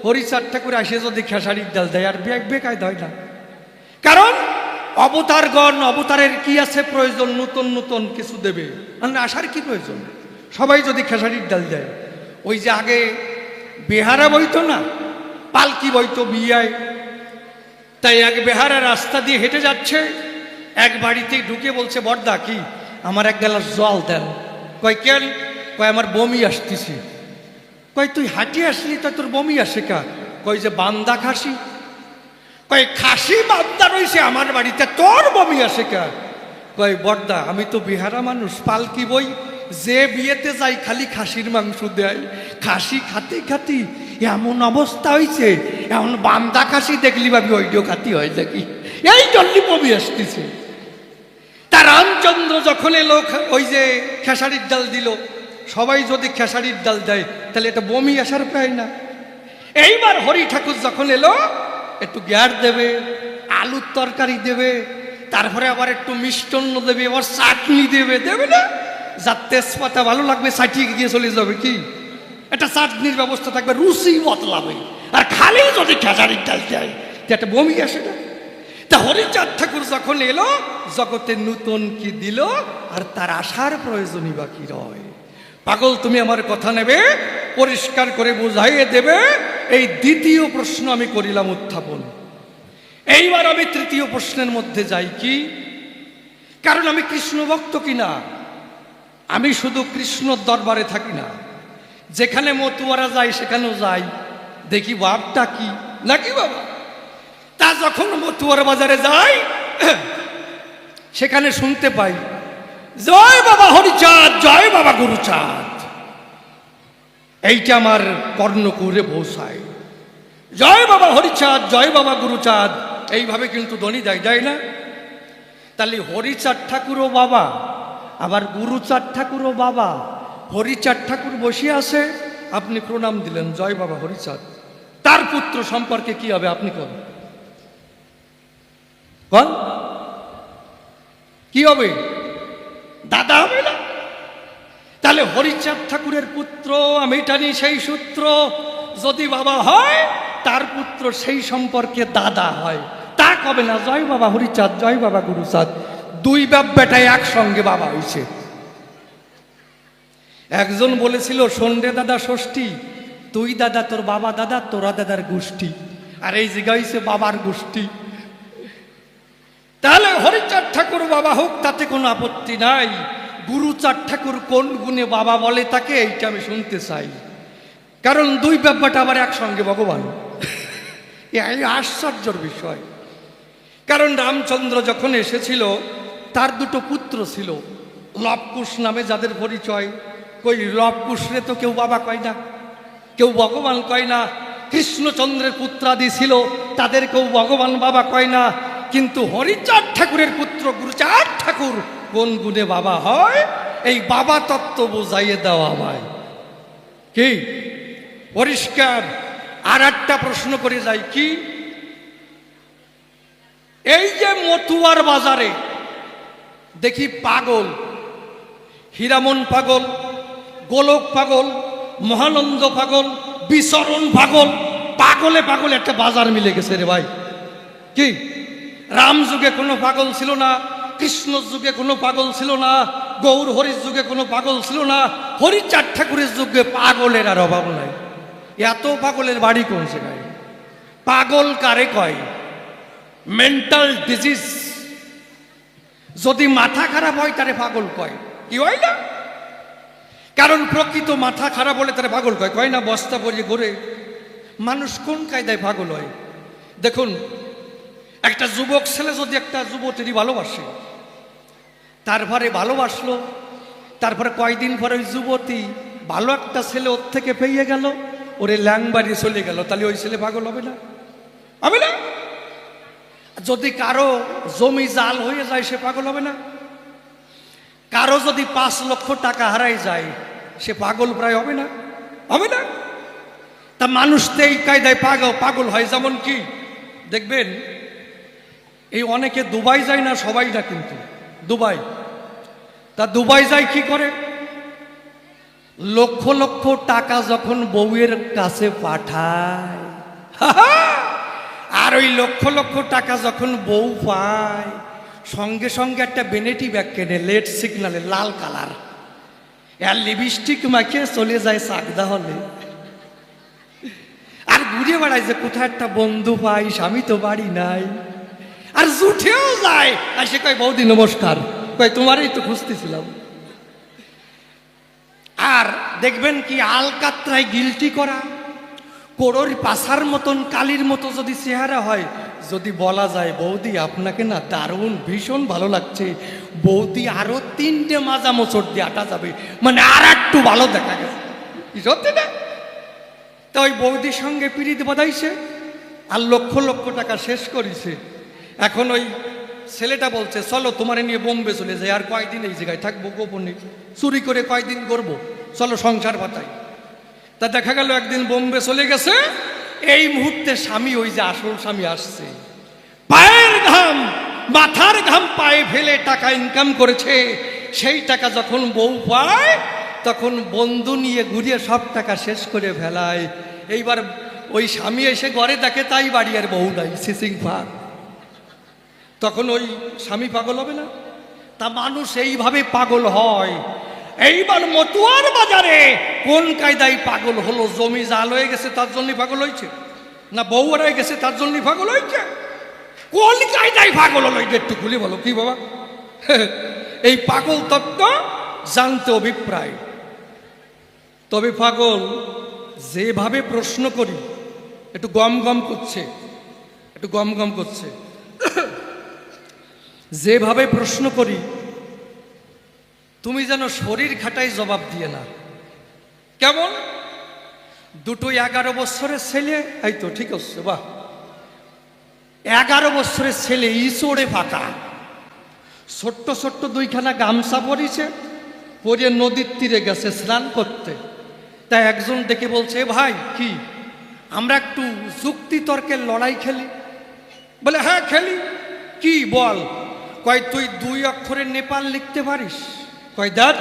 হরিচাঁদ ঠাকুর আসে যদি খেসারির ডাল দেয়, আর বেকায় দেয় না। কারণ অবতারগণ, অবতারের কি আছে প্রয়োজন? নতুন নতুন কিছু দেবে, আসার কি প্রয়োজন? সবাই যদি খেসারির ডাল দেয়। ওই যে আগে বেহারা বইতো না, পালকি বইতো বিয়ায়, তাই এক বেহারা রাস্তা দিয়ে হেঁটে যাচ্ছে, এক বাড়িতে ঢুকে বলছে, বর্দা কি আমার এক গ্লাস জল দেন। কয় কেন? কয় আমার বমি আসতেছে। কয় তুই হাঁটি আসলি তা তোর বমি আসে কা? কয় যে বান্দা খাসি। কয় খাসি বান্দা রয়েছে আমার বাড়িতে, তোর বমি আসে কা? কয় বর্দা আমি তো বিহারা মানুষ, পালকি বই, যে বিয়েতে যাই খালি খাসির মাংস দেয়। খাসি খাতে খাতি এমন অবস্থা হয়েছে, এমন বান্দা খাসি দেখলি ভাবি ওইটাও খাতি হয় নাকি, এই জন্যই বমি আসতেছে। তা রামচন্দ্র যখন এলো ওই যে খেসারির ডাল দিল, সবাই যদি খেসারির ডাল দেয় তাহলে এটা বমি আসার প্রায় না। এইবার হরি ঠাকুর যখন এলো একটু গ্যার দেবে, আলুর তরকারি দেবে, তারপরে আবার একটু মিষ্টান্ন দেবে, আবার চাটনি দেবে, দেবে না? যার তেজপাতা ভালো লাগবে চাটিয়ে গিয়ে চলে যাবে, কি একটা চাটনির ব্যবস্থা থাকবে, রুচি বদলাবে। আর খালি যদি খেসারির ডাল দেয় একটা বমি আসে না? তা হরিচাঁদ ঠাকুর যখন এলো জগতে নূতন কি দিল, আর তার আসার প্রয়োজনই বা কি রয়? পাগল তুমি আমার কথা নেবে, পরিষ্কার করে বুঝাইয়ে দেবে। এই দ্বিতীয় প্রশ্ন আমি করিলাম উত্থাপন। এইবার আমি তৃতীয় প্রশ্নের মধ্যে যাই। কি? কারণ আমি কৃষ্ণ ভক্ত কিনা, আমি শুধু কৃষ্ণর দরবারে থাকি না, যেখানে মতুয়ারা যায় সেখানেও যাই, দেখি ভাবটা কি নাকি বাবা। তা যখন মতুয়ার বাজারে যাই সেখানে শুনতে পাই, জয় বাবা হরিচাঁদ, জয় বাবা গুরুচাঁদ। এইটা আমার কর্ণকুরে পৌঁছায়। জয় বাবা হরিচাঁদ, জয় বাবা গুরুচাঁদ, এইভাবে কিন্তু ধ্বনি দেয়, যায় না? তাহলে হরিচাঁদ ঠাকুরও বাবা, আবার গুরুচাঁদ ঠাকুরও বাবা। হরিচাঁদ ঠাকুর বসে আছে, আপনি প্রণাম দিলেন, জয় বাবা হরিচাঁদ। তার পুত্র সম্পর্কে কি হবে আপনি কোন কোন কি হবে? দাদা হবে না? তাহলে হরিচাঁদ ঠাকুরের পুত্র আমি টানি সেই সূত্র, যদি বাবা হয় তার পুত্র সেই সম্পর্কে দাদা হয়, তা কবে না? জয় বাবা হরিচাঁদ, জয় বাবা গুরুচাঁদ, দুই বাপ বেটায় একসঙ্গে বাবা হয়েছে। একজন বলেছিল সন্ধ্যে দাদা ষষ্ঠী, তুই দাদা তোর বাবা দাদা, তোরা দাদার গোষ্ঠী, আর এই জায়গা হয়েছে বাবার গোষ্ঠী। তাহলে হরিচাঁদ ঠাকুর বাবা হোক, তাতে কোনো আপত্তি নাই। গুরুচাঁদ ঠাকুর কোন গুণে বাবা বলে তাকে, এইটা আমি শুনতে চাই। কারণ দুই ব্যাপারটা আবার একসঙ্গে ভগবান, এই আশ্চর্যের বিষয়। কারণ রামচন্দ্র যখন এসেছিল তার দুটো পুত্র ছিল, লবকুশ নামে যাদের পরিচয়। কই লবকুশরে তো কেউ বাবা কয় না, কেউ ভগবান কয় না। কৃষ্ণচন্দ্রের পুত্রাদি ছিল, তাদের কেউ ভগবান বাবা কয় না। কিন্তু হরিচাঁদ ঠাকুরের পুত্র গুরুচাঁদ ঠাকুর কোন গুণে বাবা হয়, এই বাবা তত্ত্ব বোঝাইয়ে দেওয়া আমায় কি পরিষ্কার। আর একটা প্রশ্ন করে যাই, কি এই যে মতুয়ার বাজারে দেখি পাগল, হীরামন পাগল, গোলক পাগল, মহানন্দ পাগল, বিচরণ পাগল, পাগলে পাগলে একটা বাজার মিলে গেছে রে ভাই। কি রাম যুগে কোনো পাগল ছিল না, কৃষ্ণ যুগে কোনো পাগল ছিল না, গৌর হরির যুগে কোনো পাগল ছিল না, হরিচাঁদ ঠাকুরের যুগে পাগলের আর অভাব নাই। এত পাগলের বাড়ি কোন জায়গায়? পাগল কারে কয়? Mental disease. যদি মাথা খারাপ হয় তারে পাগল কয়, কি হয় না? কারণ প্রকৃত মাথা খারাপ হলে তারা পাগল কয়, কয় না? বস্তা পরিয়ে ঘুরে মানুষ কোন কায়দায় পাগল হয়? দেখুন, একটা যুবক ছেলে যদি একটা যুবতীরই ভালোবাসে, তারপরে ভালোবাসলো, তারপরে কয়দিন পরে ওই যুবতী ভালো একটা ছেলে ওর থেকে পেয়ে গেল, ওরে ল্যাংবাড়ি চলে গেল, তাহলে ওই ছেলে পাগল হবে না? হবে না? যদি কারো জমি জাল হয়ে যায় সে পাগল হবে না? কারো যদি 5 লক্ষ টাকা হারাই যায় সে পাগল প্রায় হবে না? হবে না? তা মানুষ তো এই কায়দায় পাগল হয়। যেমন কি দেখবেন, এই অনেকে দুবাই যায় না, সবাই না কিন্তু দুবাই। তা দুবাই যায় কি করে? লক্ষ লক্ষ টাকা যখন বউয়ের কাছে পাঠায়, আর ওই লক্ষ লক্ষ টাকা যখন বউ পায়, সঙ্গে সঙ্গে একটা বেনেটি ব্যাগ কেনে, লেট সিগনালে লাল কালার, আর লিপস্টিক মাখিয়ে চলে যায় চাকদা হলে, আর ঘুরে বেড়ায় যে কোথায় একটা বন্ধু পাই, স্বামী তো বাড়ি নাই, আর জুঠেও যায়। আর সে কয়, বৌদি নমস্কার, কয় তোমারই তো খুঁজতেছিলাম। আর দেখবেন কি আলকাতরায় গিলটি করা, কোড়োর পাশার মতন কালির মতো যদি চেহারা হয়, যদি বলা যায় বৌদি আপনাকে না দারুণ ভীষণ ভালো লাগছে, বৌদি আরো 3টে মাজা মোচড় দিয়ে আটা যাবে, মানে আর একটু ভালো দেখা গেছে, সত্যি না? তা ওই বৌদির সঙ্গে পিড়িত বাঁধাইছে আর লক্ষ লক্ষ টাকা শেষ করেছে। এখন ওই ছেলেটা বলছে, চলো তোমারে নিয়ে বোম্বে চলে যাই, আর কয়দিন এই জায়গায় থাকবো, গোপনে চুরি করে কয়দিন করবো, চলো সংসার পাতাই। তা দেখা গেল একদিন বোম্বে চলে গেছে, এই মুহূর্তে স্বামী, ওই যে আসল স্বামী আসছে, পায়ের ঘাম মাথার ঘাম পায়ে ফেলে টাকা ইনকাম করেছে, সেই টাকা যখন বউ পায় তখন বন্ধু নিয়ে ঘুরিয়ে সব টাকা শেষ করে ফেলায়। এইবার ওই স্বামী এসে ঘরে দেখে তাই বাড়ি, আর বউ নাই, সিসিং ফাঁক। তখন ওই স্বামী পাগল হবে না? তা মানুষ এইভাবে পাগল হয়। এইবার মতুয়ার বাজারে কোন কায়দায় পাগল হলো? জমি জাল হয়ে গেছে তার জন্য পাগল হয়েছে, না বউ হয়ে গেছে তার জন্য পাগল হয়েছে? কোন কায়দায় পাগল হলো এটা একটু খুলে বলো। কি বাবা, এই পাগল তত্ত্ব জানতে অভিপ্রায়। তবে পাগল যেভাবে প্রশ্ন করি, একটু গম গম করছে, একটু গম গম করছে, যেভাবে প্রশ্ন করি তুমি যেন শরীর খাটাই জবাব দিয়ে না। কেমন? দুটো 11 বছরের ছেলে, এই তো ঠিক আছে, বাহ, 11 বছরের ছেলে ইচড়ে ফাঁকা, ছোট্ট ছোট্ট 2খানা গামছা পরিছে, পরে নদীর তীরে গেছে স্নান করতে। তাই একজন ডেকে বলছে, ভাই কি আমরা একটু যুক্তি তর্কের লড়াই খেলি। বলে হ্যাঁ খেলি। কি বল? কয় তুই 2 অক্ষরে নেপাল লিখতে পারিস? কয় দাদ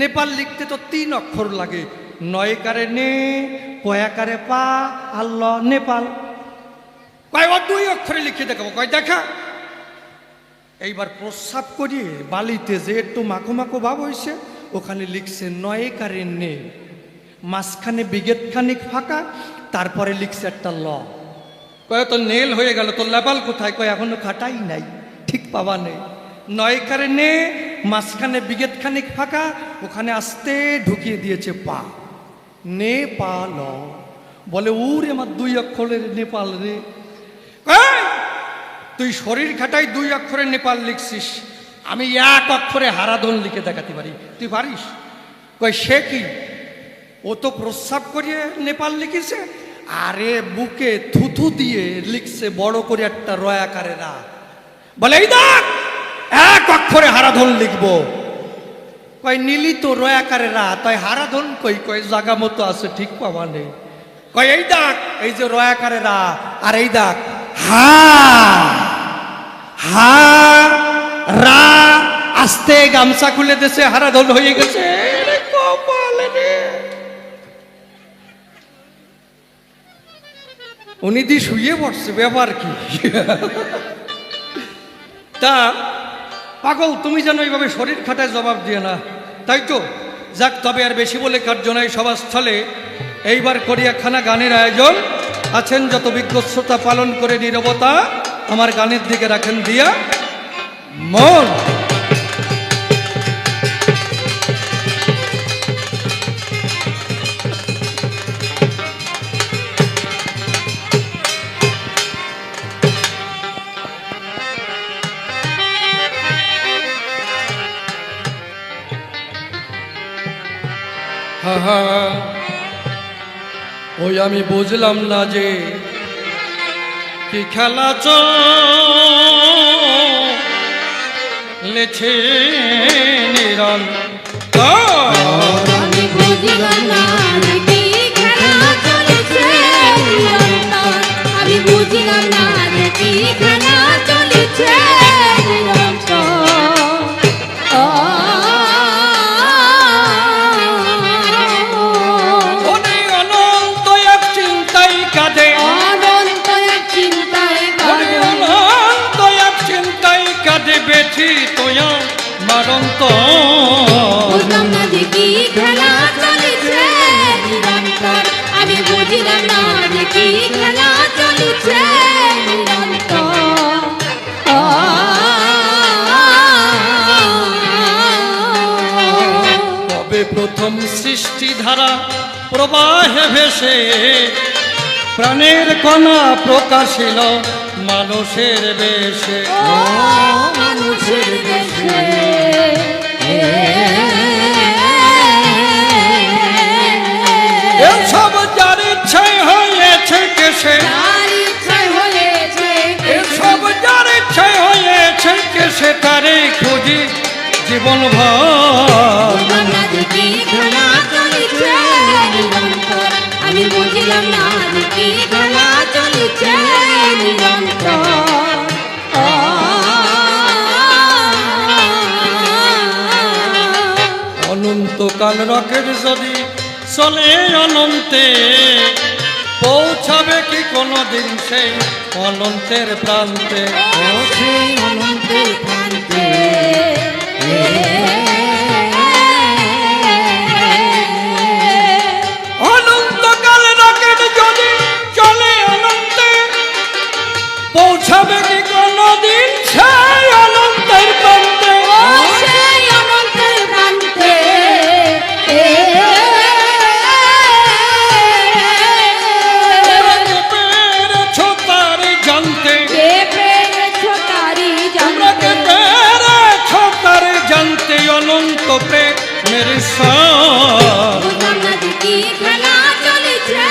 নেপাল লিখতে তো 3 অক্ষর লাগে, 9 নে, কয়াকারে পা, আল্লাহ নেপাল। কয় ও 2 অক্ষরে লিখে দেখাবো। কয় দেখা। এইবার প্রস্রাব করিয়ে বালিতে যে একটু মাখো মাখো ভাব হয়েছে, ওখানে লিখছে 9 নে, মাঝখানে বিগেতখানিক ফাঁকা, তারপরে লিখছে একটা ল। কয় তো নেল হয়ে গেল, তোর লেপাল কোথায়? কয় এখনো খাটাই নাই, ঠিক পাবা নেই। 9 নে, মাঝখানে বিগেতখানিক ফাঁকা, ওখানে আস্তে ঢুকিয়ে দিয়েছে পা, নেপাল। বলে উরে আমার 2 অক্ষরের নেপাল রে। তুই শরীর খাটাই 2 অক্ষরে নেপাল লিখছিস, আমি 1 অক্ষরে হারাধন লিখে দেখাতে পারি, তুই পারিস? কই সে কি? ও তো প্রস্রাব করিয়ে নেপাল লিখেছে, আরে বুকে থুথু দিয়ে লিখছে বড় করে একটা রয়াকারে রা। বলে এই দেখ 1 অক্ষরে হারাধন লিখবো। কয় নীলি তো রয়াকারে রা, তাই হারাধন কই? কয় জাগা মতো আছে, ঠিক পাবা নেই। কয় এই দেখ, এই যে রয়াকারে রা, আর এই দেখ হা হা রা, আস্তে গামছা খুলে দেশে হারাধন হয়ে গেছে। উনি দি শুয়ে পড়ছে, ব্যাপার কি? তা পাগল, তুমি যেন এইভাবে শরীর খাটায় জবাব দিয়ে না, তাই তো? যাক, তবে আর বেশি বলে কার্য নয়। সভাস্থলে এইবার করিয়াখানা গানের আয়োজন। আছেন যত বিজ্ঞ শ্রোতা, পালন করে নীরবতা আমার গানের দিকে রাখেন দিয়া মন। ওই আমি বুঝলাম না যে কি খেলা চলেছে নিরন্তর। আমি বুঝলাম না যে কি খেলা চলেছে নিরন্তর। আমি বুঝলাম না যে কি খেলা চলেছে বেছি তোয়া মারন্ত। বুঝলাম না যে কি খেলা চলেছে নিরন্তর। আমি বুঝলাম না যে কি খেলা চলেছে নিরন্তর। তবে প্রথম সৃষ্টি ধারা প্রবাহে ভেসে প্রাণের কণা প্রকাশিল মানুষের বেশে। মানুষের দেশে এসব যার ইচ্ছায় হয়েছে কেসে, এসব যার ইচ্ছায় হয়েছে কেসে, তারে খুঁজি জীবন ভর। আমি বুঝলাম না যে কি খেলা চলেছে নিরন্তর। অনন্তকাল রকেট যদি চলে অনন্তে, পৌঁছাবে কি কোনোদিন সেই অনন্তের প্রান্তে? সেই অনন্তের প্রান্তে অনন্তকাল রকেট যদি চলে অনন্তে, পৌঁছাবে কি কোনোদিন সেই অনন্তের প্রান্তে? সেই অনন্তের প্রান্তে পেরেছ তারে জানতে, পেরেছ তারে জানতে অনন্ত প্রেমের সার। কি খেলা চলেছে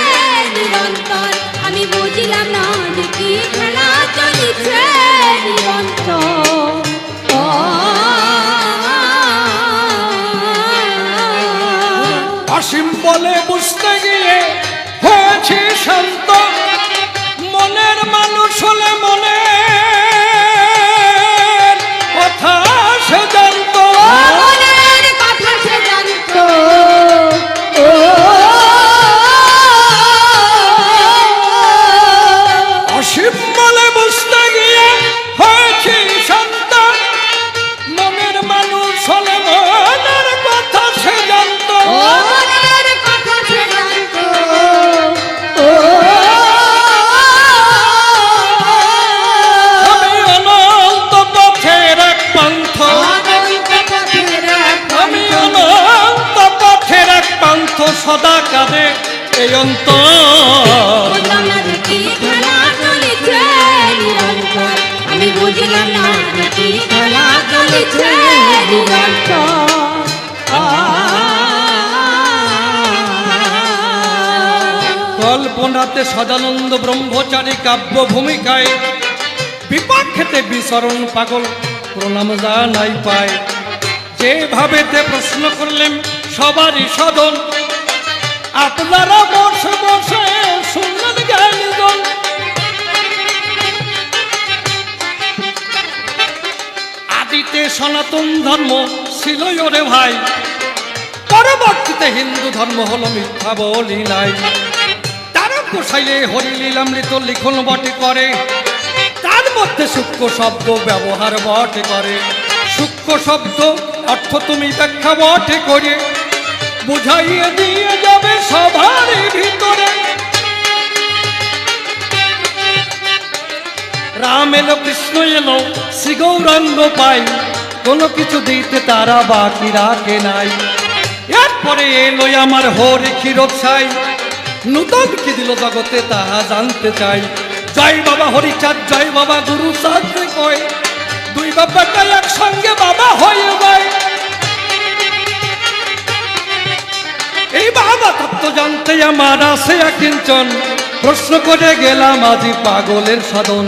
নিরন্তর। আমি বুঝলাম না যে কি খেলা চলেছে নিরন্তর। অসীম বলে বুঝতে গিয়ে হয়ে অন্তর। বুঝলাম না যে কি খেলা চলেছে নিরন্তর, আমি বুঝলাম না যে কি খেলা চলেছে নিরন্তর। কল্পনাতে সদানন্দ ব্রহ্মচারী কাব্য ভূমিকায়, বিপক্ষেতে বিচরণ পাগল প্রণাম জানাই পায়। যেভাবেতে প্রশ্ন করলেন সবারই সদন, আপনারা বসে বসে শুনলেন জ্ঞানীজন। আদিতে সনাতন ধর্ম ছিল ওরে ভাই, পরবর্তীতে হিন্দু ধর্ম হলো মিথ্যা বলি নাই। তারা পোষাইলে হরিলীলামৃত লিখন বটে করে, তার মধ্যে সূক্ষ্ম শব্দ ব্যবহার বটে করে। সূক্ষ্ম শব্দ অর্থ তুমি ব্যাখ্যা বটে করে বুঝাইয়ে দিয়ে যাবে সবার ভিতরে। রাম এলো কৃষ্ণ এলো শ্রী গৌরাঙ্গ পাই, কোনো কিছু দিতে তারা বাকি রাখে নাই। এরপরে এলো আমার হরি ক্ষীরদ সাই, নূতন কি দিল জগতে তাহা জানতে চাই। জয় বাবা হরিচাঁদ জয় বাবা গুরু চাঁদ কয়, দুই বাবাটা একসঙ্গে বাবা হয়ে যায়। এই বাবা তত্ত্ব জানতে আমার আছে কিঞ্চন, প্রশ্ন করে গেলাম আজি পাগলের সাধন।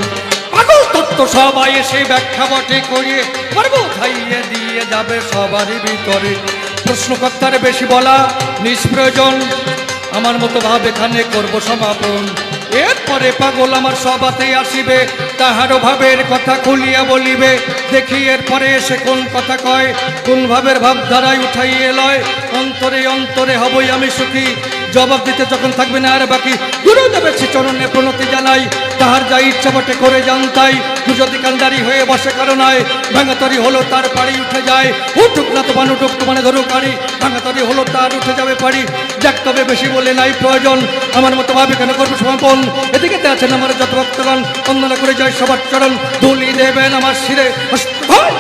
পাগল তত্ত্ব সবাই এসে ব্যাখ্যা বটে করিয়ে পারবো বোঝাইয়ে দিয়ে যাবে সবারই ভিতরে। প্রশ্নকর্তার বেশি বলা নিষ্প্রয়োজন, আমার মতো ভাব এখানে করবো সমাপন। এরপরে পাগল আমার সভাতে আসিবে, তাহারও ভাবের কথা খুলিয়া বলিবে। দেখি এরপরে এসে কোন কথা কয়, কোন ভাবের ভাবধারায় উঠাইয়ে লয়। অন্তরে অন্তরে হবই আমি সুখী, জবাব দিতে যখন থাকবে না আর বাকি। গুরুদেবের চরণে প্রণতি জানাই, তাহার যা ইচ্ছা বটে করে জানতাই। যদি কান্দারি হয়ে বসে কারণায়, ভাঙাতরি হলো তার পাড়ি উঠে যায়। উঠুক না তো বানুটুক তো মানে ধরুক পারি, ভাঙাতরি হলো তার উঠে যাবে পারি। দেখ তবে বেশি বলে নাই প্রয়োজন, আমার মতো ভাবে কেন করবো সমাপন। এদিকে আছেন আমার যত ভক্তগণ, বন্দনা করে যায় সবার চরণ। ধুলি দেবেন আমার শিরে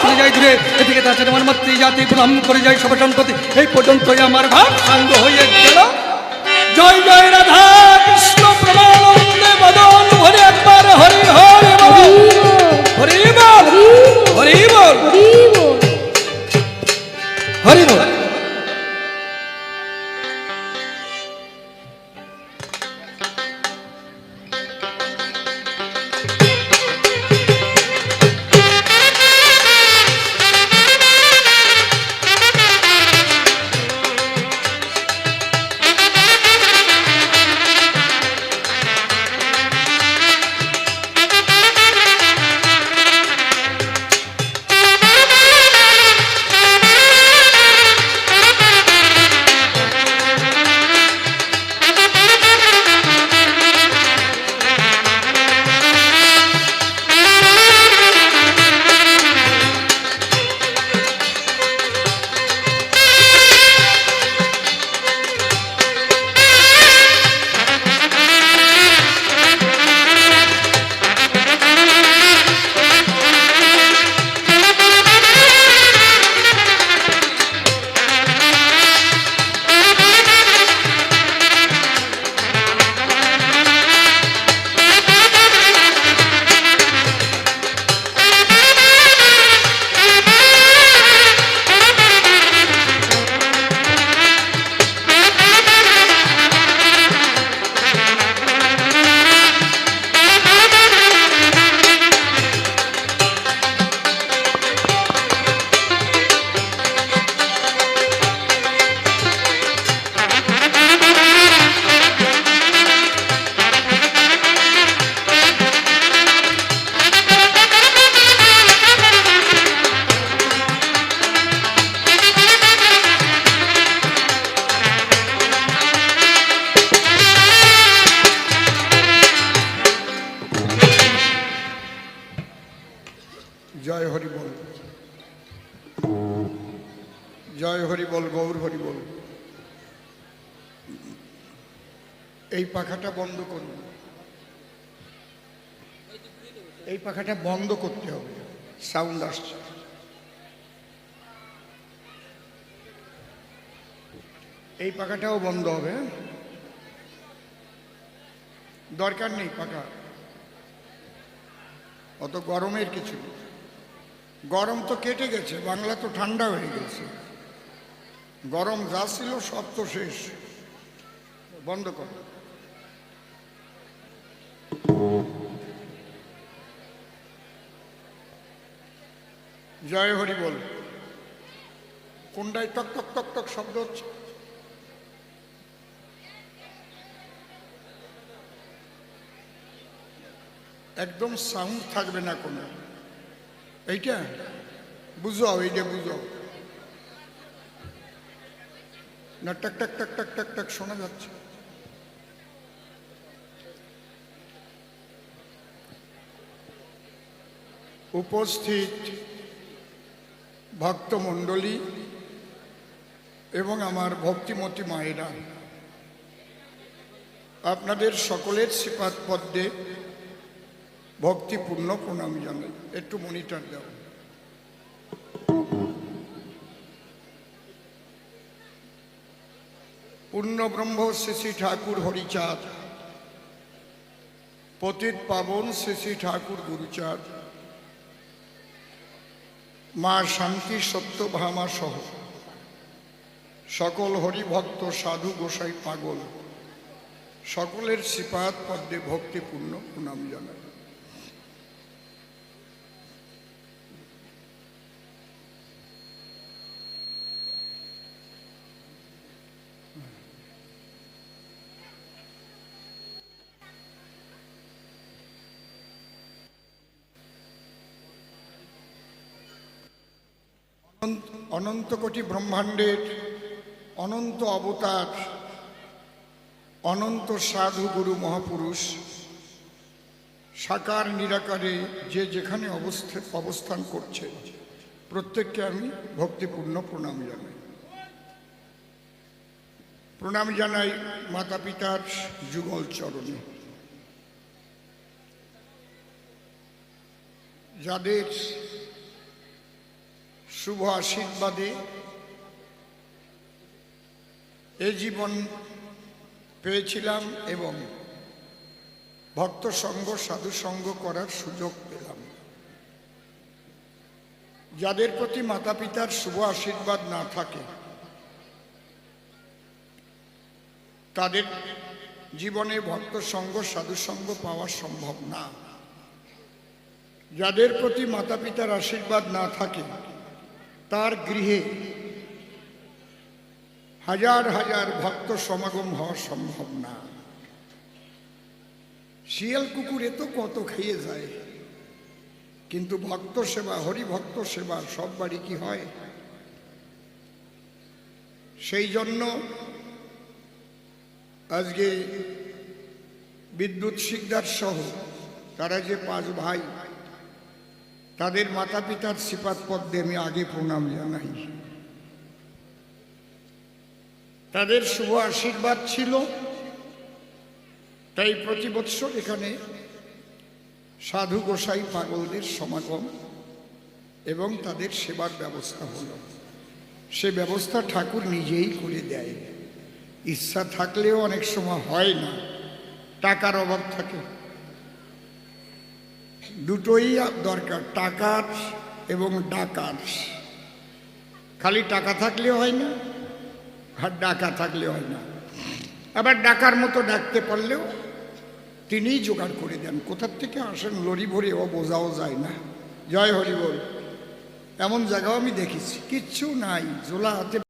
চলে যায় দূরে। এদিকে আছেন আমার মাতৃ জাতি, প্রণাম করে যায় সবার সম্পত্তি। এই পর্যন্তই আমার ভাব সাঙ্গ হয়ে গেল। জয় জয় রাধা কৃষ্ণ প্রমানন্দে বদন ভরে একবার হরি হরি বল, হরি বল, হরি বল, হরি বল। জয় হরি বল, জয় হরি বল, গৌর হরি বল। এই পাখাটা বন্ধ করুন, এই পাখাটা বন্ধ করতে হবে, সাউন্ড আসছে। এই পাখাটাও বন্ধ হবে। দরকার নেই পাকা, অত গরমের কিছু নেই। গরম তো কেটে গেছে, বাংলা তো ঠান্ডা হয়ে গেছে। গরম যা ছিল সব তো শেষ। বন্ধ কর। জয় হরি বল। কোনটায় টক টক টক টক শব্দ হচ্ছে? একদম সাউন্ড থাকবে না কোনো। এইটা বুঝাও, এইটা বুঝাও না। টাক টাক টাক টাক টাক টাক শোনা যাচ্ছে। উপস্থিত ভক্তমণ্ডলী এবং আমার ভক্তিমতী মায়েরা, আপনাদের সকলের শ্রীপাদ পদ্মে ভক্তিপূর্ণ প্রণাম জানাই। একটু মনিটর দাও। পূর্ণব্রহ্ম শ্রী শ্রী ঠাকুর হরিচাঁদ, পতিত পাবন শ্রী শ্রী ঠাকুর গুরুচাঁদ, মা শান্তি সত্যভামা সহ সকল হরিভক্ত সাধু গোসাই পাগল সকলের শ্রীপাদ পদ্মে ভক্তিপূর্ণ প্রণাম জানাই। অনন্ত কোটি ব্রহ্মাণ্ডের অনন্ত অবতার, অনন্ত সাধু গুরু মহাপুরুষ, সাকার নিরাকারে যে যেখানে অবস্থান করছে প্রত্যেককে আমি ভক্তিপূর্ণ প্রণাম জানাই। প্রণাম জানাই মাতা পিতার যুগল চরণে, যাদের শুভ আশীর্বাদে এ জীবন পেয়েছিলাম এবং ভক্ত সঙ্গ সাধু সঙ্গ করার সুযোগ পেলাম। যাদের প্রতি মাতা পিতার শুভ আশীর্বাদ না থাকে তাদের জীবনে ভক্ত সঙ্গ সাধু সঙ্গ পাওয়া সম্ভব না। যাদের প্রতি মাতা পিতার আশীর্বাদ না থাকে তার গৃহে হাজার হাজার ভক্ত সমাগম হওয়া সম্ভব না। শিয়াল কুকুরে তো কত খেয়ে যায়, কিন্তু ভক্ত সেবা, হরিভক্ত সেবা সব বাড়ি কি হয়? সেই জন্য আজকে বিদ্যুৎ শিকদার সহ তারা যে 5 ভাই, তাদের মাতা পিতার শ্রীপাদ পদ্মে আমি আগে প্রণাম জানাই। তাদের শুভ আশীর্বাদ ছিল, তাই প্রতি বৎসর এখানে সাধু গোসাই পাগলদের সমাগম এবং তাদের সেবার ব্যবস্থা হলো। সে ব্যবস্থা ঠাকুর নিজেই করে দেয়। ইচ্ছা থাকলেও অনেক সময় হয় না, টাকার অভাব থাকে। দুটোই দরকার, টাকার এবং ডাকার। খালি টাকা থাকলে হয় না, আর ডাকা থাকলে হয় না। আবার ডাকার মতো ডাকতে পারলেও তিনিই জোগাড় করে দেন। কোথার থেকে আসেন লরি ভরে ও বোঝাও যায় না। জয় হরি বল। এমন জায়গাও আমি দেখেছি, কিচ্ছু নাই, জোলা হাতে